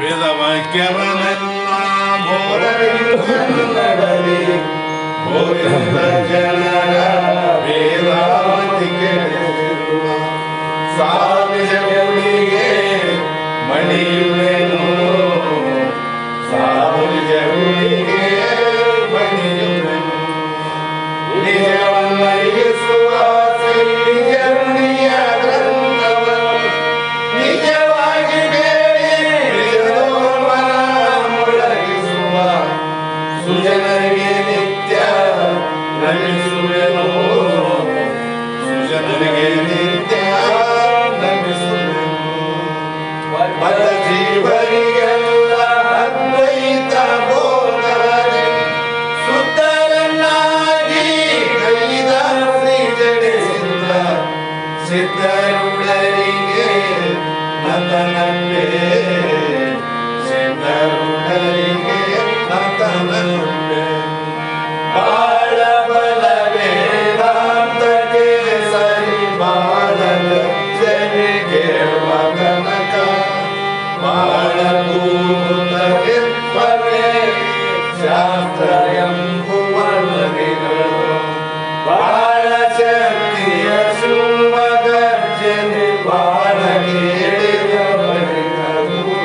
ವೇದವಾಕ್ಯವನ್ನೆಲ್ಲ ಬೋಧನೆಗಳಲಿ ಗೋವಿಂದ ಜನರ ವೇದಾವತಿ ಕೇಳಿರುವ ಸಾವಿರಗಳಿಗೆ ಮಣಿಯುವೆನು ಸಾವಿರಗಳಿಗೆ ಮಣಿಯುವೆನು ನಿಜವನ್ನರಿಸುವ ನಿಜ ನುಡಿಯ ಗ್ರಂಥವನ್ನು ನಿಜವಾಗಿ ಕೇಳಿ ನಿಜದೋಮನ ಮೊಳಗಿಸುವ ಸುಜನರಿಗೆ ನಿತ್ಯ ನಮಿಸುವೆನು ಸುಜನರಿಗೆ ನಿತ್ಯ ನಮಿಸುವೆನು ಮತ ಜೀವರಿಗೆಲ್ಲ ಅದ್ವೈತ ಬೋಧನೆ ಸುತ್ತರನ್ನಾಗಿ ಕೈದ ಶ್ರೀ ಜಡಿಸಿದ್ದ ಸಿದ್ಧರುಡರಿಗೆ ನತನಂಬೆ ಸಿದ್ಧರುಡರಿಗೆ ನತನಂಬೆ ಬಾಳ ಬಲ ವೇದಾಂತಕ್ಕೆ ಸರಿ ಬಾಳ ಲಕ್ಷಣೆ ಕೇಳುವ ಕನಕ ಬಾಳ ಭೂತಕ್ಕೆ ಪರೇ ಶಾಸ್ತ್ರ ಎಂಬುವರ್ಣನೆಗಳು ಬಾಳ ಶಕ್ತಿಯ ಶುಂಭ ಗರ್ಜನೆ ಬಾಳ ಕೇಳಿದ ಬಳಿಕವು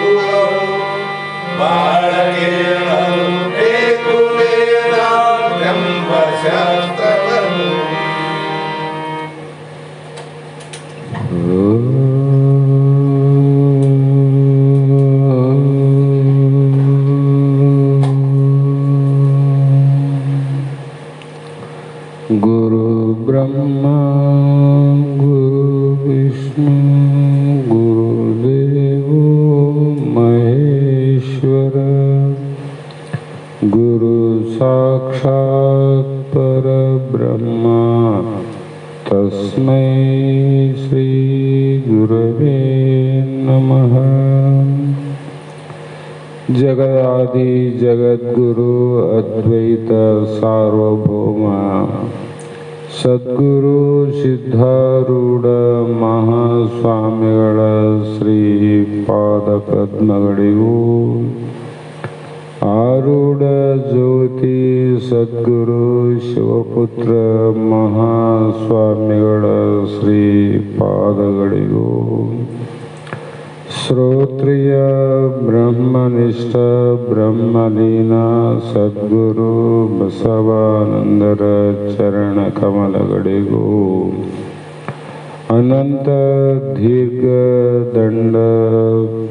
ಬಾಳ ಕೇಳಲು ಬೇಕು ವೇದಾಂತೆಂಬ ಶಾಸ್ತ್ರವನ್ನು ಗುರು ಬ್ರಹ್ಮ ಗುರು ವಿಷ್ಣು ಗುರುದೇವೋ ಮಹೇಶ್ವರ ಗುರು ಸಾಕ್ಷಾತ್ ಪರಬ್ರಹ್ಮ ತಸ್ಮೈ ಶ್ರೀ ಗುರವೇ ನಮಃ. ಜಗದಾದಿ ಜಗದ್ಗುರು ಅದ್ವೈತ ಸಾರ್ವಭೌಮ ಸದ್ಗುರು ಸಿದ್ಧಾರೂಢ ಮಹಾಸ್ವಾಮಿಗಳ ಶ್ರೀ ಪಾದ ಪದ್ಮಗಳಿಗೂ ಆರೂಢ ಜ್ಯೋತಿ ಸದ್ಗುರು ಶಿವಪುತ್ರ ಮಹಾಸ್ವಾಮಿಗಳ ಶ್ರೀ ಪಾದಗಳಿಗೂ ಶ್ರೋತ್ರಿಯ ಬ್ರಹ್ಮನಿಷ್ಠ ಬ್ರಹ್ಮಲೀನ ಸದ್ಗುರು ಬಸವಾನಂದರ ಚರಣ ಕಮಲಗಳಿಗೂ ಅನಂತ ದೀರ್ಘ ದಂಡ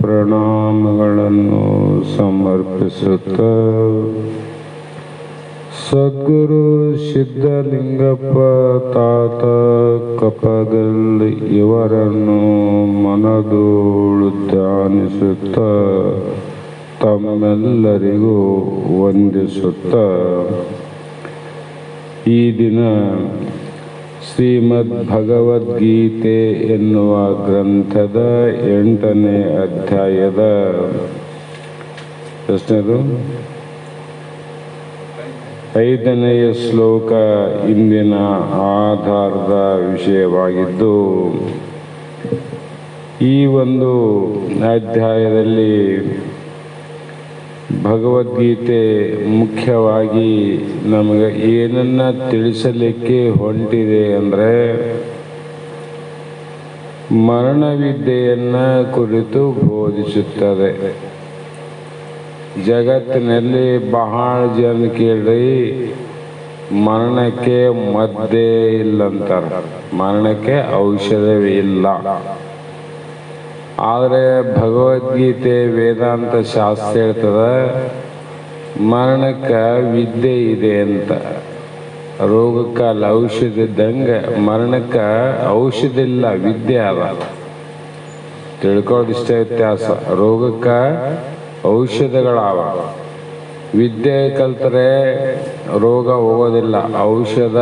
ಪ್ರಣಾಮಗಳನ್ನು ಸಮರ್ಪಿಸುತ್ತ ಸದ್ಗುರು ಸಿದ್ಧಲಿಂಗಪ್ಪ ತಾತ ಕಪ್ಪಗಲ್ ಇವರನ್ನು ಮನದೋಳು ಧ್ಯಾನಿಸುತ್ತ ತಮ್ಮೆಲ್ಲರಿಗೂ ವಂದಿಸುತ್ತ ಈ ದಿನ ಶ್ರೀಮದ್ ಭಗವದ್ಗೀತೆ ಎನ್ನುವ ಗ್ರಂಥದ 8ನೇ ಅಧ್ಯಾಯದ ಪ್ರಶ್ನೆದು 5ನೆಯ ಶ್ಲೋಕ ಇಂದಿನ ಆಧಾರದ ವಿಷಯವಾಗಿದ್ದು, ಈ ಒಂದು ಅಧ್ಯಾಯದಲ್ಲಿ ಭಗವದ್ಗೀತೆ ಮುಖ್ಯವಾಗಿ ನಮಗೆ ಏನನ್ನ ತಿಳಿಸಲಿಕ್ಕೆ ಹೊಂಟಿದೆ ಅಂದರೆ ಮರಣವಿದ್ಯೆಯನ್ನ ಕುರಿತು ಬೋಧಿಸುತ್ತದೆ. ಜಗತ್ತಿನಲ್ಲಿ ಬಹಳ ಜನ ಕೇಳ್ರಿ ಮರಣಕ್ಕೆ ಮದ್ದೇ ಇಲ್ಲಂತಾರೆ, ಮರಣಕ್ಕೆ ಔಷಧವೇ ಇಲ್ಲ. ಆದರೆ ಭಗವದ್ಗೀತೆ ವೇದಾಂತ ಶಾಸ್ತ್ರ ಹೇಳ್ತದೆ ಮರಣಕ್ಕೆ ವಿದ್ಯೆ ಇದೆ ಅಂತ. ರೋಗಕ್ಕೆ ಅಲ್ಲಿ ಔಷಧ ಇದ್ದಂಗೆ ಮರಣಕ್ಕೆ ಔಷಧ ಇಲ್ಲ, ವಿದ್ಯೆ ಅದ. ತಿಳ್ಕೊಳ್ಳೋದಿಷ್ಟ ವ್ಯತ್ಯಾಸ. ರೋಗಕ್ಕೆ ಔಷಧಗಳಾವ, ವಿದ್ಯೆ ಕಲ್ತರೆ ರೋಗ ಹೋಗೋದಿಲ್ಲ. ಔಷಧ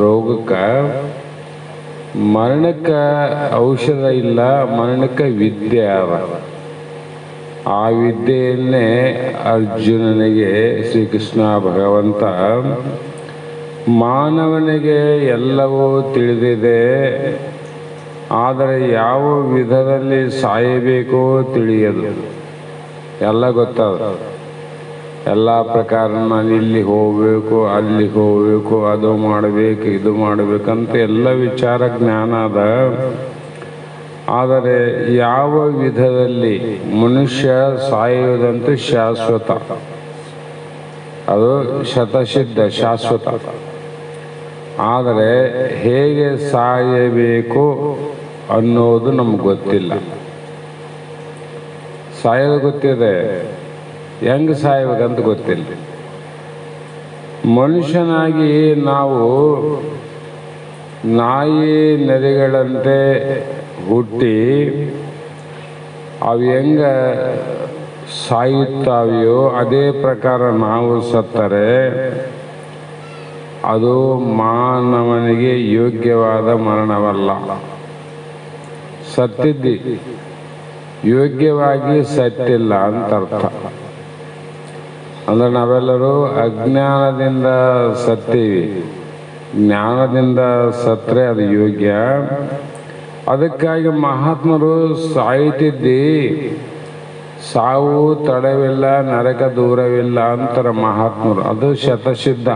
ರೋಗಕ್ಕೆ, ಮರಣಕ್ಕೆ ಔಷಧ ಇಲ್ಲ, ಮರಣಕ್ಕೆ ವಿದ್ಯೆ ಅವ. ಆ ವಿದ್ಯೆಯನ್ನೇ ಅರ್ಜುನನಿಗೆ ಶ್ರೀಕೃಷ್ಣ ಭಗವಂತ ಮಾನವನಿಗೆ ಎಲ್ಲವೂ ತಿಳಿದಿದೆ, ಆದರೆ ಯಾವ ವಿಧದಲ್ಲಿ ಸಾಯಬೇಕೋ ತಿಳಿಯದು. ಎಲ್ಲ ಗೊತ್ತದ. ಎಲ್ಲ ಪ್ರಕಾರ ನಾನು ಇಲ್ಲಿ ಹೋಗಬೇಕು, ಅಲ್ಲಿ ಹೋಗಬೇಕು, ಅದು ಮಾಡಬೇಕು, ಇದು ಮಾಡಬೇಕಂತ ಎಲ್ಲ ವಿಚಾರ ಜ್ಞಾನ ಅದ. ಆದರೆ ಯಾವ ವಿಧದಲ್ಲಿ ಮನುಷ್ಯ ಸಾಯುವುದಂತೂ ಶಾಶ್ವತ, ಅದು ಶತಸಿದ್ಧ ಶಾಶ್ವತ. ಆದರೆ ಹೇಗೆ ಸಾಯಬೇಕು ಅನ್ನೋದು ನಮ್ಗೆ ಗೊತ್ತಿಲ್ಲ. ಸಾಯೋದು ಗೊತ್ತಿದೆ, ಹೆಂಗೆ ಸಾಯಬೇಕಂತ ಗೊತ್ತಿಲ್ಲ. ಮನುಷ್ಯನಾಗಿ ನಾವು ನಾಯಿ ನರಿಗಳಂತೆ ಹುಟ್ಟಿ ಅವು ಹೆಂಗ ಸಾಯುತ್ತಾವೆಯೋ ಅದೇ ಪ್ರಕಾರ ನಾವು ಸತ್ತರೆ ಅದು ಮಾನವನಿಗೆ ಯೋಗ್ಯವಾದ ಮರಣವಲ್ಲ. ಸತ್ತಿದ್ದಿ ಯೋಗ್ಯವಾಗಿ ಸತ್ತಿಲ್ಲ ಅಂತ ಅರ್ಥ. ಅಂದ್ರೆ ನಾವೆಲ್ಲರೂ ಅಜ್ಞಾನದಿಂದ ಸತ್ತೀವಿ, ಜ್ಞಾನದಿಂದ ಸತ್ತರೆ ಅದು ಯೋಗ್ಯ. ಅದಕ್ಕಾಗಿ ಮಹಾತ್ಮರು ಸಾಯ್ತಿದ್ದಿ ಸಾವು ತಡವಿಲ್ಲ, ನರಕ ದೂರವಿಲ್ಲ ಅಂತಾರೆ ಮಹಾತ್ಮರು. ಅದು ಶತಸಿದ್ಧ.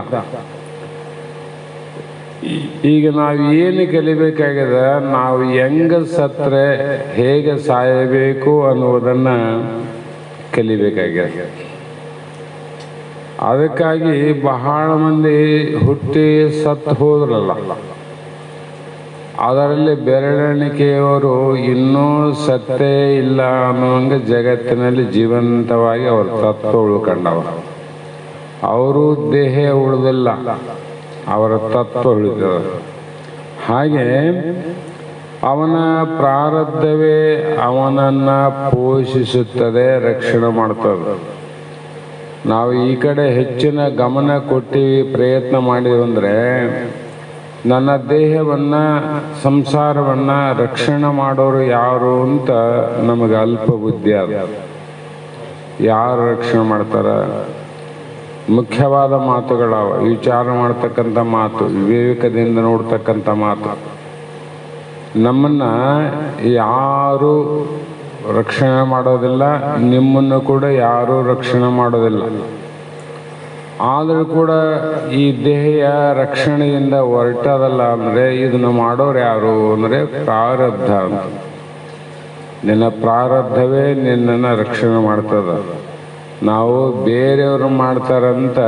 ಈಗ ನಾವು ಏನು ಕಲಿಬೇಕಾಗಿದೆ, ನಾವು ಹೆಂಗ ಸತ್ರೆ ಹೇಗೆ ಸಾಯಬೇಕು ಅನ್ನುವುದನ್ನು ಕಲಿಬೇಕಾಗಿದೆ. ಅದಕ್ಕಾಗಿ ಬಹಳ ಮಂದಿ ಹುಟ್ಟಿ ಸತ್ತು ಹೋದ್ರಲ್ಲ, ಅದರಲ್ಲಿ ಬೆರಳೆಣಿಕೆಯವರು ಇನ್ನೂ ಸತ್ತೇ ಇಲ್ಲ ಅನ್ನುವಂಗೆ ಜಗತ್ತಿನಲ್ಲಿ ಜೀವಂತವಾಗಿ ಅವ್ರ ತತ್ವ ಉಳ್ಕೊಂಡವ. ಅವರು ದೇಹ ಉಳಿದಿಲ್ಲ, ಅವರ ತತ್ವ ಉಳಿದ. ಹಾಗೆ ಅವನ ಪ್ರಾರಬ್ಧವೇ ಅವನನ್ನು ಪೋಷಿಸುತ್ತದೆ, ರಕ್ಷಣೆ ಮಾಡ್ತದೆ. ನಾವು ಈ ಕಡೆ ಹೆಚ್ಚಿನ ಗಮನ ಕೊಟ್ಟಿವಿ, ಪ್ರಯತ್ನ ಮಾಡಿವಂದ್ರೆ ನನ್ನ ದೇಹವನ್ನು ಸಂಸಾರವನ್ನು ರಕ್ಷಣೆ ಮಾಡೋರು ಯಾರು ಅಂತ ನಮಗೆ ಅಲ್ಪ ಬುದ್ಧಿ ಅದ. ಯಾರು ರಕ್ಷಣೆ ಮಾಡ್ತಾರ? ಮುಖ್ಯವಾದ ಮಾತುಗಳವ, ವಿಚಾರ ಮಾಡ್ತಕ್ಕಂಥ ಮಾತು, ವಿವೇಕದಿಂದ ನೋಡ್ತಕ್ಕಂಥ ಮಾತು. ನಮ್ಮನ್ನು ಯಾರು ರಕ್ಷಣೆ ಮಾಡೋದಿಲ್ಲ, ನಿಮ್ಮನ್ನು ಕೂಡ ಯಾರೂ ರಕ್ಷಣೆ ಮಾಡೋದಿಲ್ಲ. ಆದರೂ ಕೂಡ ಈ ದೇಹ ರಕ್ಷಣೆಯಿಂದ ಹೊರಟದಲ್ಲ ಅಂದರೆ ಇದನ್ನು ಮಾಡೋರು ಯಾರು ಅಂದರೆ ಪ್ರಾರಬ್ಧ ಅಂತ. ನಿನ್ನ ಪ್ರಾರಬ್ಧವೇ ನಿನ್ನನ್ನು ರಕ್ಷಣೆ ಮಾಡ್ತದ. ನಾವು ಬೇರೆಯವರು ಮಾಡ್ತಾರಂತ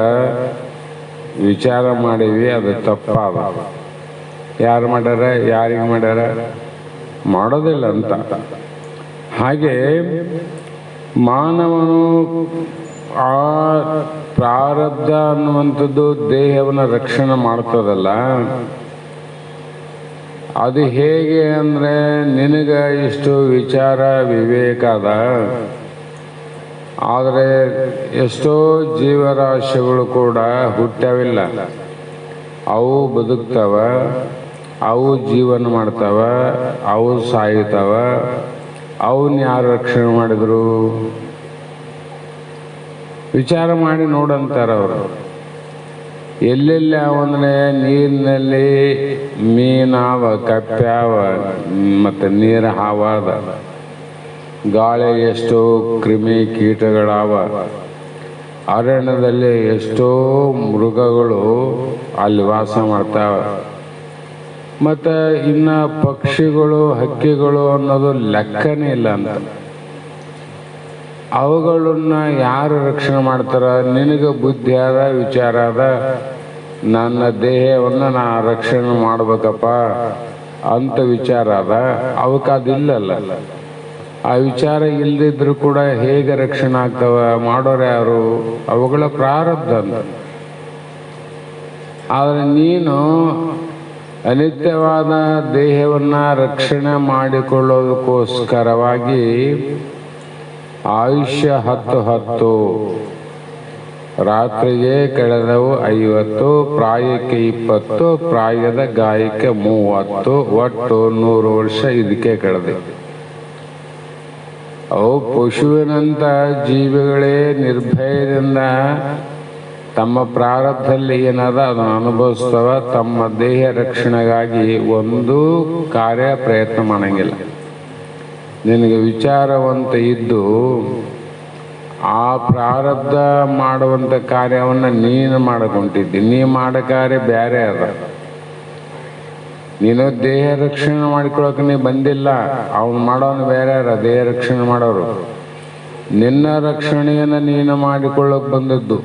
ವಿಚಾರ ಮಾಡೀವಿ, ಅದು ತಪ್ಪಾದ. ಯಾರು ಮಾಡ್ಯಾರ, ಯಾರಿಗೆ ಮಾಡ್ಯಾರ? ಮಾಡೋದಿಲ್ಲ ಅಂತ. ಹಾಗೆ ಮಾನವನು ಆ ಪ್ರಾರಬ್ಧ ಅನ್ನುವಂಥದ್ದು ದೇಹವನ್ನು ರಕ್ಷಣೆ ಮಾಡ್ತದಲ್ಲ, ಅದು ಹೇಗೆ ಅಂದರೆ ನಿನಗೆ ಇಷ್ಟು ವಿಚಾರ ವಿವೇಕ ಅದ, ಆದರೆ ಎಷ್ಟೋ ಜೀವರಾಶಿಗಳು ಕೂಡ ಹುಟ್ಟವಿಲ್ಲ. ಅವು ಬದುಕ್ತವ, ಅವು ಜೀವನ ಮಾಡ್ತಾವ, ಅವು ಸಾಯ್ತಾವ. ಅವನ್ನ ಯಾರು ರಕ್ಷಣೆ ಮಾಡಿದ್ರು? ವಿಚಾರ ಮಾಡಿ ನೋಡಂತಾರೆ ಅವರು. ಎಲ್ಲೆಲ್ಲಿ ಅವಂದ್ರೆ ನೀರಿನಲ್ಲಿ ಮೀನಾವ, ಕಪ್ಪ್ಯಾವ, ಮತ್ತು ನೀರು ಹಾವಾದ, ಗಾಳಿ ಎಷ್ಟೋ ಕ್ರಿಮಿ ಕೀಟಗಳಾವ, ಅರಣ್ಯದಲ್ಲಿ ಎಷ್ಟೋ ಮೃಗಗಳು ಅಲ್ಲಿ ವಾಸ ಮಾಡ್ತಾವ. ಮತ್ತು ಇನ್ನು ಪಕ್ಷಿಗಳು, ಹಕ್ಕಿಗಳು ಅನ್ನೋದು ಲೆಕ್ಕನೇ ಇಲ್ಲ ಅಂತ. ಅವುಗಳನ್ನ ಯಾರು ರಕ್ಷಣೆ ಮಾಡ್ತಾರ? ನಿನಗೆ ಬುದ್ಧಿ ಆದ, ವಿಚಾರ ಆದ, ನನ್ನ ದೇಹವನ್ನು ನಾ ರಕ್ಷಣೆ ಮಾಡ್ಬೇಕಪ್ಪ ಅಂತ ವಿಚಾರ ಅದ. ಅವಕ್ಕೆ ಅದಿಲ್ಲಲ್ಲ. ಆ ವಿಚಾರ ಇಲ್ಲದಿದ್ರು ಕೂಡ ಹೇಗೆ ರಕ್ಷಣೆ ಆಗ್ತವ? ಮಾಡೋರು ಯಾರು? ಅವುಗಳ ಪ್ರಾರಬ್ಧ ಅಂತ. ಆದರೆ ನೀನು ಅನಿತ್ಯವಾದ ದೇಹವನ್ನು ರಕ್ಷಣೆ ಮಾಡಿಕೊಳ್ಳೋದಕ್ಕೋಸ್ಕರವಾಗಿ ಆಯುಷ್ಯ 10 ರಾತ್ರಿಗೆ ಕಳೆದವು 50, ಪ್ರಾಯಕ್ಕೆ 20, ಪ್ರಾಯದ ಗಾಯಕ್ಕೆ 30, ಒಟ್ಟು 100 ವರ್ಷ ಇದಕ್ಕೆ ಕಳೆದೆ. ಅವು ಪಶುವಿನಂಥ ಜೀವಿಗಳೇ ನಿರ್ಭಯದಿಂದ ತಮ್ಮ ಪ್ರಾರಬ್ಧದಲ್ಲಿ ಏನದ ಅದನ್ನು ಅನುಭವಿಸ್ತವ. ತಮ್ಮ ದೇಹ ರಕ್ಷಣೆಗಾಗಿ ಒಂದು ಕಾರ್ಯ ಪ್ರಯತ್ನ ಮಾಡಂಗಿಲ್ಲ. ನಿನಗೆ ವಿಚಾರವಂತ ಇದ್ದು ಆ ಪ್ರಾರಬ್ಧ ಮಾಡುವಂಥ ಕಾರ್ಯವನ್ನು ನೀನು ಮಾಡಕೊಂಡಿದ್ದಿ. ನೀ ಮಾಡೋ ಕಾರ್ಯ ಬೇರೆ ಅದ. ನೀನು ದೇಹ ರಕ್ಷಣೆ ಮಾಡಿಕೊಳ್ಳೋಕೆ ನೀ ಬಂದಿಲ್ಲ. ಅವನು ಮಾಡೋನು ಬೇರೆ ಅದ, ದೇಹ ರಕ್ಷಣೆ ಮಾಡೋರು. ನಿನ್ನ ರಕ್ಷಣೆಯನ್ನು ನೀನು ಮಾಡಿಕೊಳ್ಳೋಕೆ ಬಂದದ್ದು.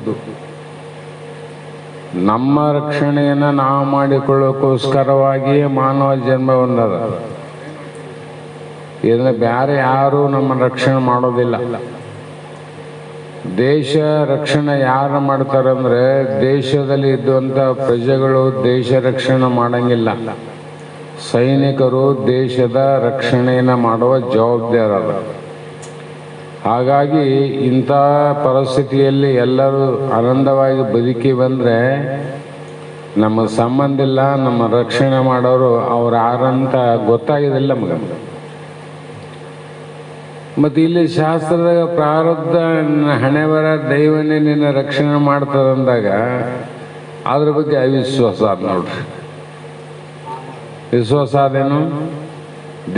ನಮ್ಮ ರಕ್ಷಣೆಯನ್ನು ನಾವು ಮಾಡಿಕೊಳ್ಳೋಕ್ಕೋಸ್ಕರವಾಗಿಯೇ ಮಾನವ ಜನ್ಮ ಬಂದದ. ಇದನ್ನು ಬೇರೆ ಯಾರೂ ನಮ್ಮ ರಕ್ಷಣೆ ಮಾಡೋದಿಲ್ಲ. ದೇಶ ರಕ್ಷಣೆ ಯಾರು ಮಾಡ್ತಾರೆ ಅಂದರೆ, ದೇಶದಲ್ಲಿ ಇದ್ದಂಥ ಪ್ರಜೆಗಳು ದೇಶ ರಕ್ಷಣೆ ಮಾಡಂಗಿಲ್ಲ. ಸೈನಿಕರು ದೇಶದ ರಕ್ಷಣೆಯನ್ನು ಮಾಡುವ ಜವಾಬ್ದಾರರು. ಹಾಗಾಗಿ ಇಂಥ ಪರಿಸ್ಥಿತಿಯಲ್ಲಿ ಎಲ್ಲರೂ ಆನಂದವಾಗಿ ಬದುಕಿ ಬಂದರೆ ನಮಗೆ ಸಂಬಂಧ ಇಲ್ಲ. ನಮ್ಮ ರಕ್ಷಣೆ ಮಾಡೋರು ಅವ್ರು ಯಾರಂತ ಗೊತ್ತಾಗಿದ್ದಿಲ್ಲ ನಮಗೆ. ಮತ್ತು ಇಲ್ಲಿ ಶಾಸ್ತ್ರದ ಪ್ರಾರಬ್ಧ ಹಣೆಬರ ದೈವನೇ ನಿನ್ನ ರಕ್ಷಣೆ ಮಾಡ್ತದಂದಾಗ ಅದ್ರ ಬಗ್ಗೆ ಅವಿಶ್ವಾಸ ಆದ ನೋಡ್ರಿ. ವಿಶ್ವಾಸ ಆದೇನು?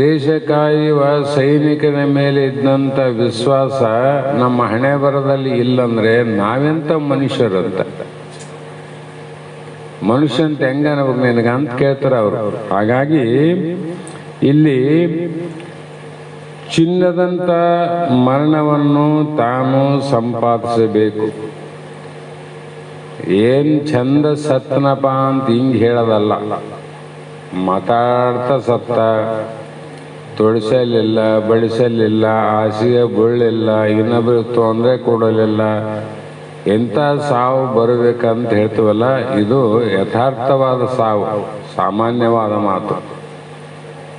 ದೇಶ ಕಾಯುವ ಸೈನಿಕನ ಮೇಲೆ ಇದ್ದಂಥ ವಿಶ್ವಾಸ ನಮ್ಮ ಹಣೆ ಬರದಲ್ಲಿ ಇಲ್ಲಂದ್ರೆ ನಾವೆಂಥ ಮನುಷ್ಯರಂತ. ಮನುಷ್ಯಂತ ಹೆಂಗ ನಿನಗಂತ ಕೇಳ್ತಾರೆ ಅವರು. ಹಾಗಾಗಿ ಇಲ್ಲಿ ಚಿನ್ನದಂಥ ಮರಣವನ್ನು ತಾನು ಸಂಪಾದಿಸಬೇಕು. ಏನ್ ಚಂದ ಸತ್ತನಪ್ಪ ಅಂತ ಹಿಂಗೆ ಹೇಳೋದಲ್ಲ. ಮಾತಾಡ್ತಾ ಸತ್ತ, ತೊಡಿಸಲಿಲ್ಲ, ಬಡಿಸಲಿಲ್ಲ, ಹಾಸಿಗೆ ಬೀಳಲಿಲ್ಲ, ಇನ್ನೊಬ್ಬರಿಗೆ ತೊಂದರೆ ಕೊಡಲಿಲ್ಲ, ಎಂಥ ಸಾವು ಬರಬೇಕಂತ ಹೇಳ್ತೀವಲ್ಲ, ಇದು ಯಥಾರ್ಥವಾದ ಸಾವು, ಸಾಮಾನ್ಯವಾದ ಮಾತು.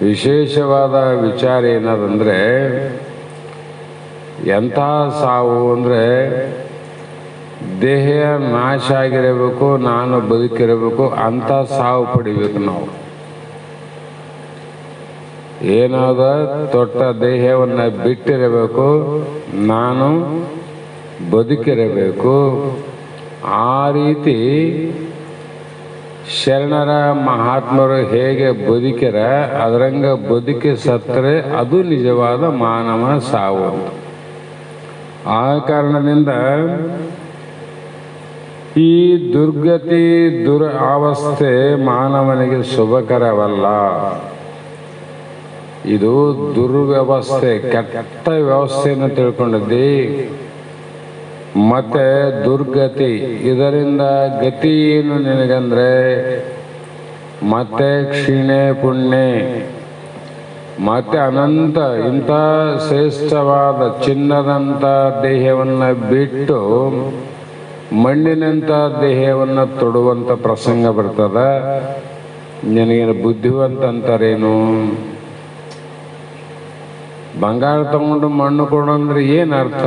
ವಿಶೇಷವಾದ ವಿಚಾರ ಏನದಂದರೆ, ಎಂಥ ಸಾವು ಅಂದರೆ ದೇಹ ನಾಶ ಆಗಿರಬೇಕು, ನಾನು ಬದುಕಿರಬೇಕು, ಅಂಥ ಸಾವು ಪಡಿಬೇಕು ನಾವು. ಏನಾದ ತೊಟ್ಟ ದೇಹವನ್ನು ಬಿಟ್ಟಿರಬೇಕು, ನಾನು ಬದುಕಿರಬೇಕು. ಆ ರೀತಿ ಶರಣರ ಮಹಾತ್ಮರು ಹೇಗೆ ಬದುಕಿರ ಅದರಂಗ ಬದುಕಿ ಸತ್ತರೆ ಅದು ನಿಜವಾದ ಮಾನವ ಸಾವು. ಆ ಕಾರಣದಿಂದ ಈ ದುರ್ಗತಿ ಅವಸ್ಥೆ ಮಾನವನಿಗೆ ಶುಭಕರವಲ್ಲ. ಇದು ದುರ್ವ್ಯವಸ್ಥೆ, ಕೆಟ್ಟ ವ್ಯವಸ್ಥೆಯನ್ನು ತಿಳ್ಕೊಂಡಿದ್ದಿ. ಮತ್ತೆ ದುರ್ಗತಿ, ಇದರಿಂದ ಗತಿ ಏನು ನಿನಗಂದ್ರೆ ಮತ್ತೆ ಕ್ಷೀಣೆ ಪುಣ್ಯ, ಮತ್ತೆ ಅನಂತ ಇಂಥ ಶ್ರೇಷ್ಠವಾದ ಚಿನ್ನದಂಥ ದೇಹವನ್ನು ಬಿಟ್ಟು ಮಣ್ಣಿನಂಥ ದೇಹವನ್ನು ತೊಡುವಂಥ ಪ್ರಸಂಗ ಬರ್ತದ. ನಿನಗೇನು ಬುದ್ಧಿವಂತ ಅಂತಾರೇನು? ಬಂಗಾರ ತಗೊಂಡು ಮಣ್ಣು ಕೊಡು ಅಂದ್ರೆ ಏನು ಅರ್ಥ?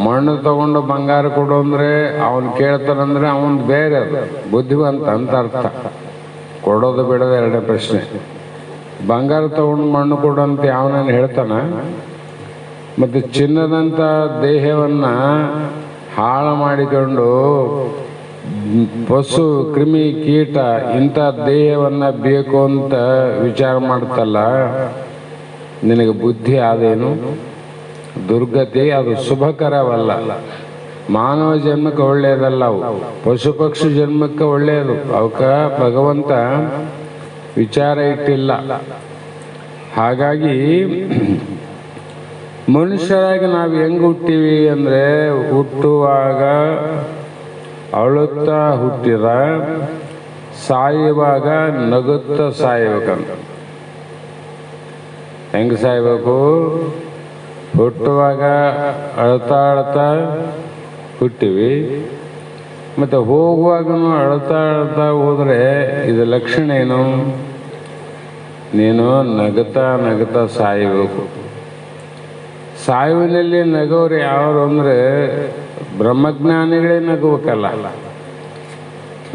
ಮಣ್ಣು ತಗೊಂಡು ಬಂಗಾರ ಕೊಡು ಅಂದ್ರೆ ಅವನು ಕೇಳ್ತಾನಂದ್ರೆ ಅವನ್ ಬೇರೆ, ಅದು ಬುದ್ಧಿವಂತ ಅಂತ ಅರ್ಥ. ಕೊಡೋದು ಬಿಡೋದು ಎರಡೇ ಪ್ರಶ್ನೆ. ಬಂಗಾರ ತಗೊಂಡು ಮಣ್ಣು ಕೊಡು ಅಂತ ಯಾವನೇನು ಹೇಳ್ತಾನ? ಮತ್ತು ಚಿನ್ನದಂಥ ದೇಹವನ್ನು ಹಾಳು ಮಾಡಿಕೊಂಡು ಪಶು ಕ್ರಿಮಿ ಕೀಟ ಇಂಥ ದೇಹವನ್ನು ಬೇಕು ಅಂತ ವಿಚಾರ ಮಾಡ್ತಲ್ಲ, ನಿನಗೆ ಬುದ್ಧಿ ಆದೇನು? ದುರ್ಗತಿ ಅದು ಶುಭಕರವಲ್ಲ. ಮಾನವ ಜನ್ಮಕ್ಕೆ ಒಳ್ಳೆಯದಲ್ಲ ಅವು, ಪಶು ಪಕ್ಷಿ ಜನ್ಮಕ್ಕೆ ಒಳ್ಳೆಯದು. ಅವಕ್ಕೆ ಭಗವಂತ ವಿಚಾರ ಇಟ್ಟಿಲ್ಲ. ಹಾಗಾಗಿ ಮನುಷ್ಯರಾಗಿ ನಾವು ಹೆಂಗೆ ಹುಟ್ಟಿವಿ ಅಂದರೆ, ಹುಟ್ಟುವಾಗ ಅಳುತ್ತಾ ಹುಟ್ಟಿದ, ಸಾಯುವಾಗ ನಗುತ್ತಾ ಸಾಯ್ಬೇಕಂತ. ಹೆಂಗೆ ಸಾಯ್ಬೇಕು? ಹುಟ್ಟುವಾಗ ಅಳ್ತಾ ಅಳ್ತಾ ಹುಟ್ಟಿವಿ, ಮತ್ತು ಹೋಗುವಾಗನು ಅಳ್ತಾ ಅಳ್ತಾ ಹೋದರೆ ಇದು ಲಕ್ಷಣ ಏನು? ನೀನು ನಗುತ್ತಾ ನಗುತ್ತಾ ಸಾಯಬೇಕು. ಸಾಯುವಿನಲ್ಲಿ ನಗೋರು ಯಾರು ಅಂದರೆ ಬ್ರಹ್ಮಜ್ಞಾನಿಗಳೇ ನಗಬೇಕಲ್ಲ.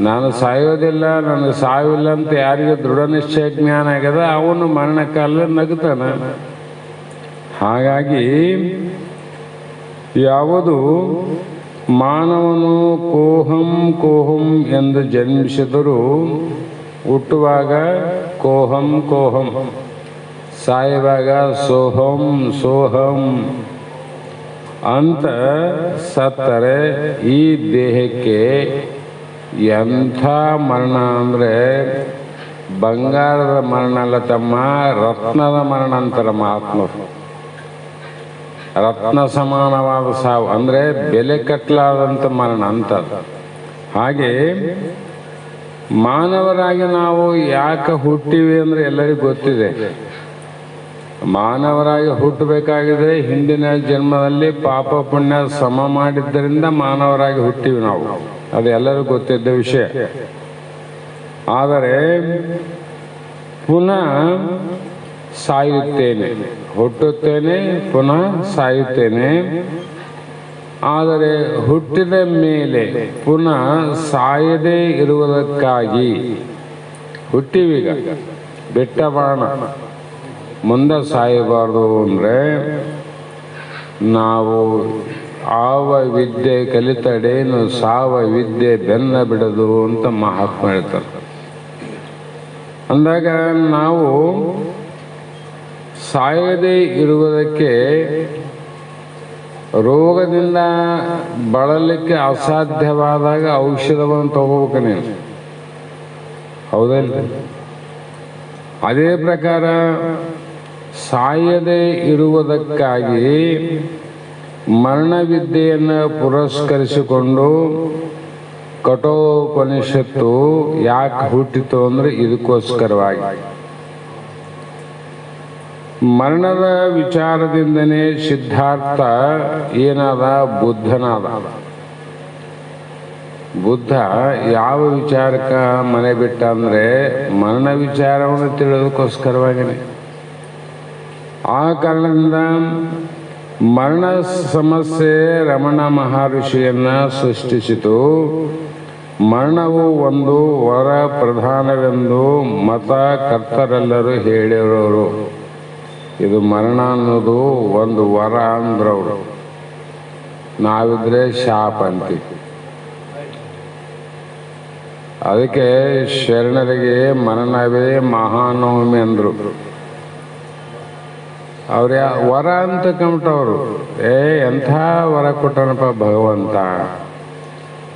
ನಾನು ಸಾಯೋದಿಲ್ಲ, ನನಗೆ ಸಾವಿಲ್ಲ ಅಂತ ಯಾರಿಗೆ ದೃಢ ನಿಶ್ಚಯ ಜ್ಞಾನ ಆಗ್ಯದ ಅವನು ಮರಣ ಕಾಲದಲ್ಲಿ ನಗುತ್ತಾನ. ಹಾಗಾಗಿ ಯಾವುದು ಮಾನವನು ಕೋಹಂ ಕೋಹಂ ಎಂದು ಜನ್ಮಿಸಿದರೂ ಹುಟ್ಟುವಾಗ ಕೋಹಂ ಕೋಹಂ, ಸಾಯುವಾಗ ಸೋಹಂ ಸೋಹಂ ಅಂತ ಸತ್ತರೆ ಈ ದೇಹಕ್ಕೆ ಎಂಥ ಮರಣ ಅಂದರೆ ಬಂಗಾರದ ಮರಣ ಅಲ್ಲ ತಮ್ಮ, ರತ್ನದ ಮರಣ ಅಂತಾರೆ ಮಹಾತ್ಮರು. ರತ್ನ ಸಮಾನವಾದ ಸಾವು ಅಂದರೆ ಬೆಲೆ ಕಟ್ಟಲಾದಂಥ ಮರಣ ಅಂತದ್ದು. ಹಾಗೆ ಮಾನವರಾಗಿ ನಾವು ಯಾಕೆ ಹುಟ್ಟಿವಿ ಅಂದರೆ ಎಲ್ಲರಿಗೂ ಗೊತ್ತಿದೆ. ಮಾನವರಾಗಿ ಹುಟ್ಟಬೇಕಾಗಿದ್ರೆ ಹಿಂದಿನ ಜನ್ಮದಲ್ಲಿ ಪಾಪ ಪುಣ್ಯ ಸಮ ಮಾಡಿದ್ದರಿಂದ ಮಾನವರಾಗಿ ಹುಟ್ಟಿವಿ ನಾವು, ಅದು ಎಲ್ಲರಿಗೂ ಗೊತ್ತಿದ್ದ ವಿಷಯ. ಆದರೆ ಪುನಃ ಸಾಯುತ್ತೇನೆ, ಹುಟ್ಟುತ್ತೇನೆ, ಪುನಃ ಸಾಯುತ್ತೇನೆ. ಆದರೆ ಹುಟ್ಟಿದ ಮೇಲೆ ಪುನಃ ಸಾಯದೇ ಇರುವುದಕ್ಕಾಗಿ ಹುಟ್ಟಿವೀಗ, ಬೆಟ್ಟ ಬಾಣ ಮುಂದೆ ಸಾಯಬಾರ್ದು ಅಂದರೆ ನಾವು ಆವ ವಿದ್ಯೆ ಕಲಿತಡೇನು ಸಾವ ವಿದ್ಯೆ ಬೆನ್ನ ಬಿಡದು ಅಂತ ಮಹಾತ್ಮ ಹೇಳ್ತಾರೆ. ಅಂದಾಗ ನಾವು ಸಾಯದೇ ಇರುವುದಕ್ಕೆ, ರೋಗದಿಂದ ಬಳಲಿಕ್ಕೆ ಅಸಾಧ್ಯವಾದಾಗ ಔಷಧವನ್ನು ತಗೋಬೇಕು ನೀವು, ಹೌದಲ್ಲ? ಅದೇ ಪ್ರಕಾರ ಸಾಯದೇ ಇರುವುದಕ್ಕಾಗಿ ಮರಣವಿದ್ಯೆಯನ್ನು ಪುರಸ್ಕರಿಸಿಕೊಂಡು ಕಠೋಪನಿಷತ್ತು ಯಾಕೆ ಹುಟ್ಟಿತು ಅಂದರೆ ಇದಕ್ಕೋಸ್ಕರವಾಗಿ. ಮರಣದ ವಿಚಾರದಿಂದನೇ ಸಿದ್ಧಾರ್ಥ ಏನಾದ, ಬುದ್ಧನಾದ. ಬುದ್ಧ ಯಾವ ವಿಚಾರಕ್ಕ ಮನೆ ಬಿಟ್ಟ ಅಂದರೆ ಮರಣ ವಿಚಾರವನ್ನು ತಿಳಿಯೋದಕ್ಕೋಸ್ಕರವಾಗಿಯೇ. ಆ ಕಾರಣದಿಂದ ಮರಣ ಸಮಸ್ಯೆ ರಮಣ ಮಹರ್ಷಿಯನ್ನ ಸೃಷ್ಟಿಸಿತು. ಮರಣವು ಒಂದು ವರ ಪ್ರಧಾನವೆಂದು ಮತ ಕರ್ತರೆಲ್ಲರೂ ಹೇಳಿರೋರು. ಇದು ಮರಣ ಅನ್ನೋದು ಒಂದು ವರ ಅಂದ್ರವರು, ನಾವಿದ್ರೆ ಶಾಪ ಅಂತೀವಿ. ಅದಕ್ಕೆ ಶರಣರಿಗೆ ಮರಣವೇ ಮಹಾನವಮಿ ಅಂದರು. ಅವ್ರ ವರ ಅಂತ ಕಂಬಿಟ್ಟವರು, ಎಂಥ ವರ ಕೊಟ್ಟನಪ್ಪ ಭಗವಂತ.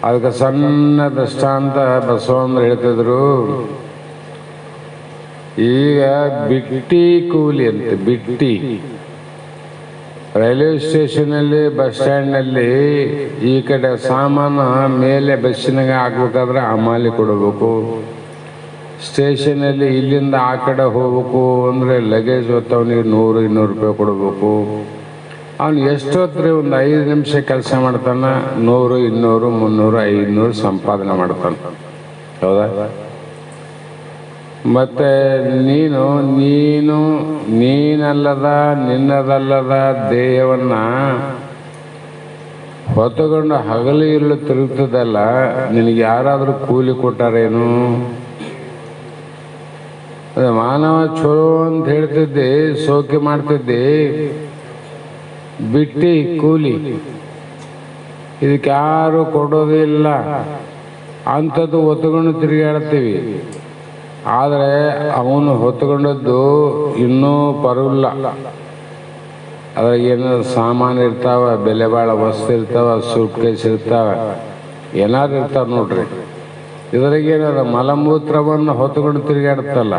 ಅದಕ್ಕೆ ಸಣ್ಣ ದೃಷ್ಟಾಂತ ಬಸವಂದ್ರ ಹೇಳ್ತಿದ್ರು. ಈಗ ಬಿಟ್ಟಿ ಕೂಲಿ ಅಂತ, ಬಿಟ್ಟಿ ರೈಲ್ವೆ ಸ್ಟೇಷನಲ್ಲಿ, ಬಸ್ ಸ್ಟ್ಯಾಂಡ್ನಲ್ಲಿ ಈ ಕಡೆ ಸಾಮಾನು ಮೇಲೆ ಬಸ್ಸಿನಾಗ ಹಾಕ್ಬೇಕಾದ್ರೆ ಅಮಾಲಿ ಕೊಡಬೇಕು. ಸ್ಟೇಷನಲ್ಲಿ ಇಲ್ಲಿಂದ ಆ ಕಡೆ ಹೋಗ್ಬೇಕು ಅಂದರೆ ಲಗೇಜ್ ಹೊತ್ತವನಿಗೆ 100-200 ರೂಪಾಯಿ ಕೊಡಬೇಕು. ಅವನು ಎಷ್ಟೊತ್ತರೆ ಒಂದು 5 ನಿಮಿಷ ಕೆಲಸ ಮಾಡ್ತಾನೆ, 100-200-300-500 ಸಂಪಾದನೆ ಮಾಡ್ತಾನೆ, ಹೌದಾ? ಮತ್ತೆ ನೀನಲ್ಲದ ನಿನ್ನದಲ್ಲದ ದೇಹವನ್ನ ಹೊತ್ತುಕೊಂಡು ಹಗಲು ಇರಲು ತಿರುಗ್ತದಲ್ಲ, ನಿನಗೆ ಯಾರಾದರೂ ಕೂಲಿ ಕೊಟ್ಟಾರೇನು? ಮಾನವ ಚಲೋ ಅಂತ ಹೇಳ್ತಿದ್ದೆ, ಸೋಕೆ ಮಾಡ್ತಿದ್ದೆ, ಬಿಟ್ಟಿ ಕೂಲಿ, ಇದಕ್ಕೆ ಯಾರು ಕೊಡೋದಿಲ್ಲ ಅಂಥದ್ದು ಹೊತ್ತುಕೊಂಡು ತಿರುಗಾಡ್ತೀವಿ. ಆದರೆ ಅವನು ಹೊತ್ತುಕೊಂಡದ್ದು ಇನ್ನೂ ಪರವಿಲ್ಲ. ಅದ್ರಾಗ ಏನಾದ್ರು ಸಾಮಾನು ಇರ್ತಾವ, ಬೆಲೆ ಬಾಳ ವಸ್ತು ಇರ್ತಾವ, ಸೂಟ್ ಕೇಸ್ ಇರ್ತಾವ, ಏನಾದ್ರು ಇರ್ತಾವ ನೋಡ್ರಿ. ಇದ್ರಾಗ ಏನಾರ ಮಲಮೂತ್ರವನ್ನು ಹೊತ್ತುಕೊಂಡು ತಿರುಗಾಡ್ತಲ್ಲ,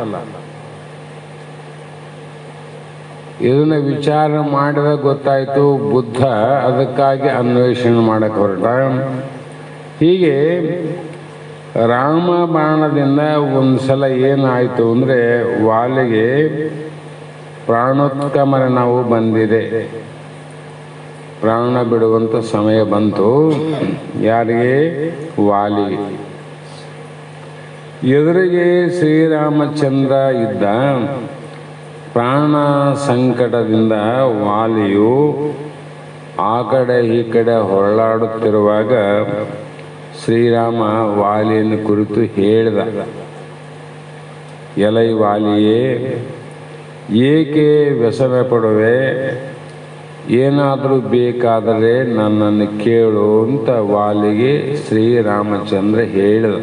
ಇದನ್ನ ವಿಚಾರ ಮಾಡಿದಾಗ ಗೊತ್ತಾಯ್ತು ಬುದ್ಧ ಅದಕ್ಕಾಗಿ ಅನ್ವೇಷಣೆ ಮಾಡಕ್ಕೆ ಹೊರಟ. ಹೀಗೆ ರಾಮ ಬಾಣದಿಂದ ಒಂದ್ಸಲ ಏನಾಯಿತು ಅಂದರೆ ವಾಲಿಗೆ ಪ್ರಾಣೋತ್ಕಮರಣವು ಬಂದಿದೆ, ಪ್ರಾಣ ಬಿಡುವಂಥ ಸಮಯ ಬಂತು. ಯಾರಿಗೆ? ವಾಲಿಗೆ. ಎದುರಿಗೆ ಶ್ರೀರಾಮಚಂದ್ರ ಇದ್ದ. ಪ್ರಾಣ ಸಂಕಟದಿಂದ ವಾಲಿಯು ಆ ಕಡೆ ಈ ಕಡೆ ಹೊರಳಾಡುತ್ತಿರುವಾಗ ಶ್ರೀರಾಮ ವಾಲಿಯನ್ನು ಕುರಿತು ಹೇಳಿದ, ಎಲೈ ವಾಲಿಯೇ, ಏಕೆ ವ್ಯಸನ ಪಡುವೆ? ಏನಾದರೂ ಬೇಕಾದರೆ ನನ್ನನ್ನು ಕೇಳು ಅಂತ ವಾಲಿಗೆ ಶ್ರೀರಾಮಚಂದ್ರ ಹೇಳಿದ.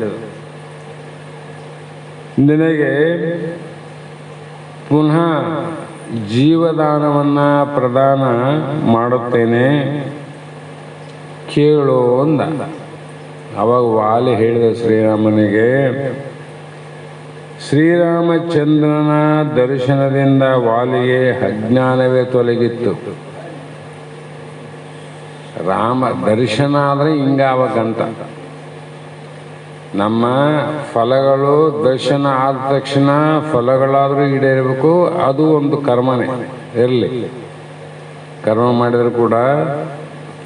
ನಿನಗೆ ಪುನಃ ಜೀವದಾನವನ್ನು ಪ್ರದಾನ ಮಾಡುತ್ತೇನೆ ಕೇಳು ಅಂದ. ಅವಾಗ ವಾಲಿ ಹೇಳಿದ ಶ್ರೀರಾಮನಿಗೆ, ಶ್ರೀರಾಮಚಂದ್ರನ ದರ್ಶನದಿಂದ ವಾಲಿಗೆ ಅಜ್ಞಾನವೇ ತೊಲಗಿತ್ತು. ರಾಮ ದರ್ಶನ ಆದರೆ ಹಿಂಗಾವಕ್ಕಂತ. ನಮ್ಮ ಫಲಗಳು ದರ್ಶನ ಆದ ತಕ್ಷಣ ಫಲಗಳಾದರೂ ಈಡೇರಬೇಕು. ಅದು ಒಂದು ಕರ್ಮನೇ ಇರಲಿ. ಕರ್ಮ ಮಾಡಿದರೂ ಕೂಡ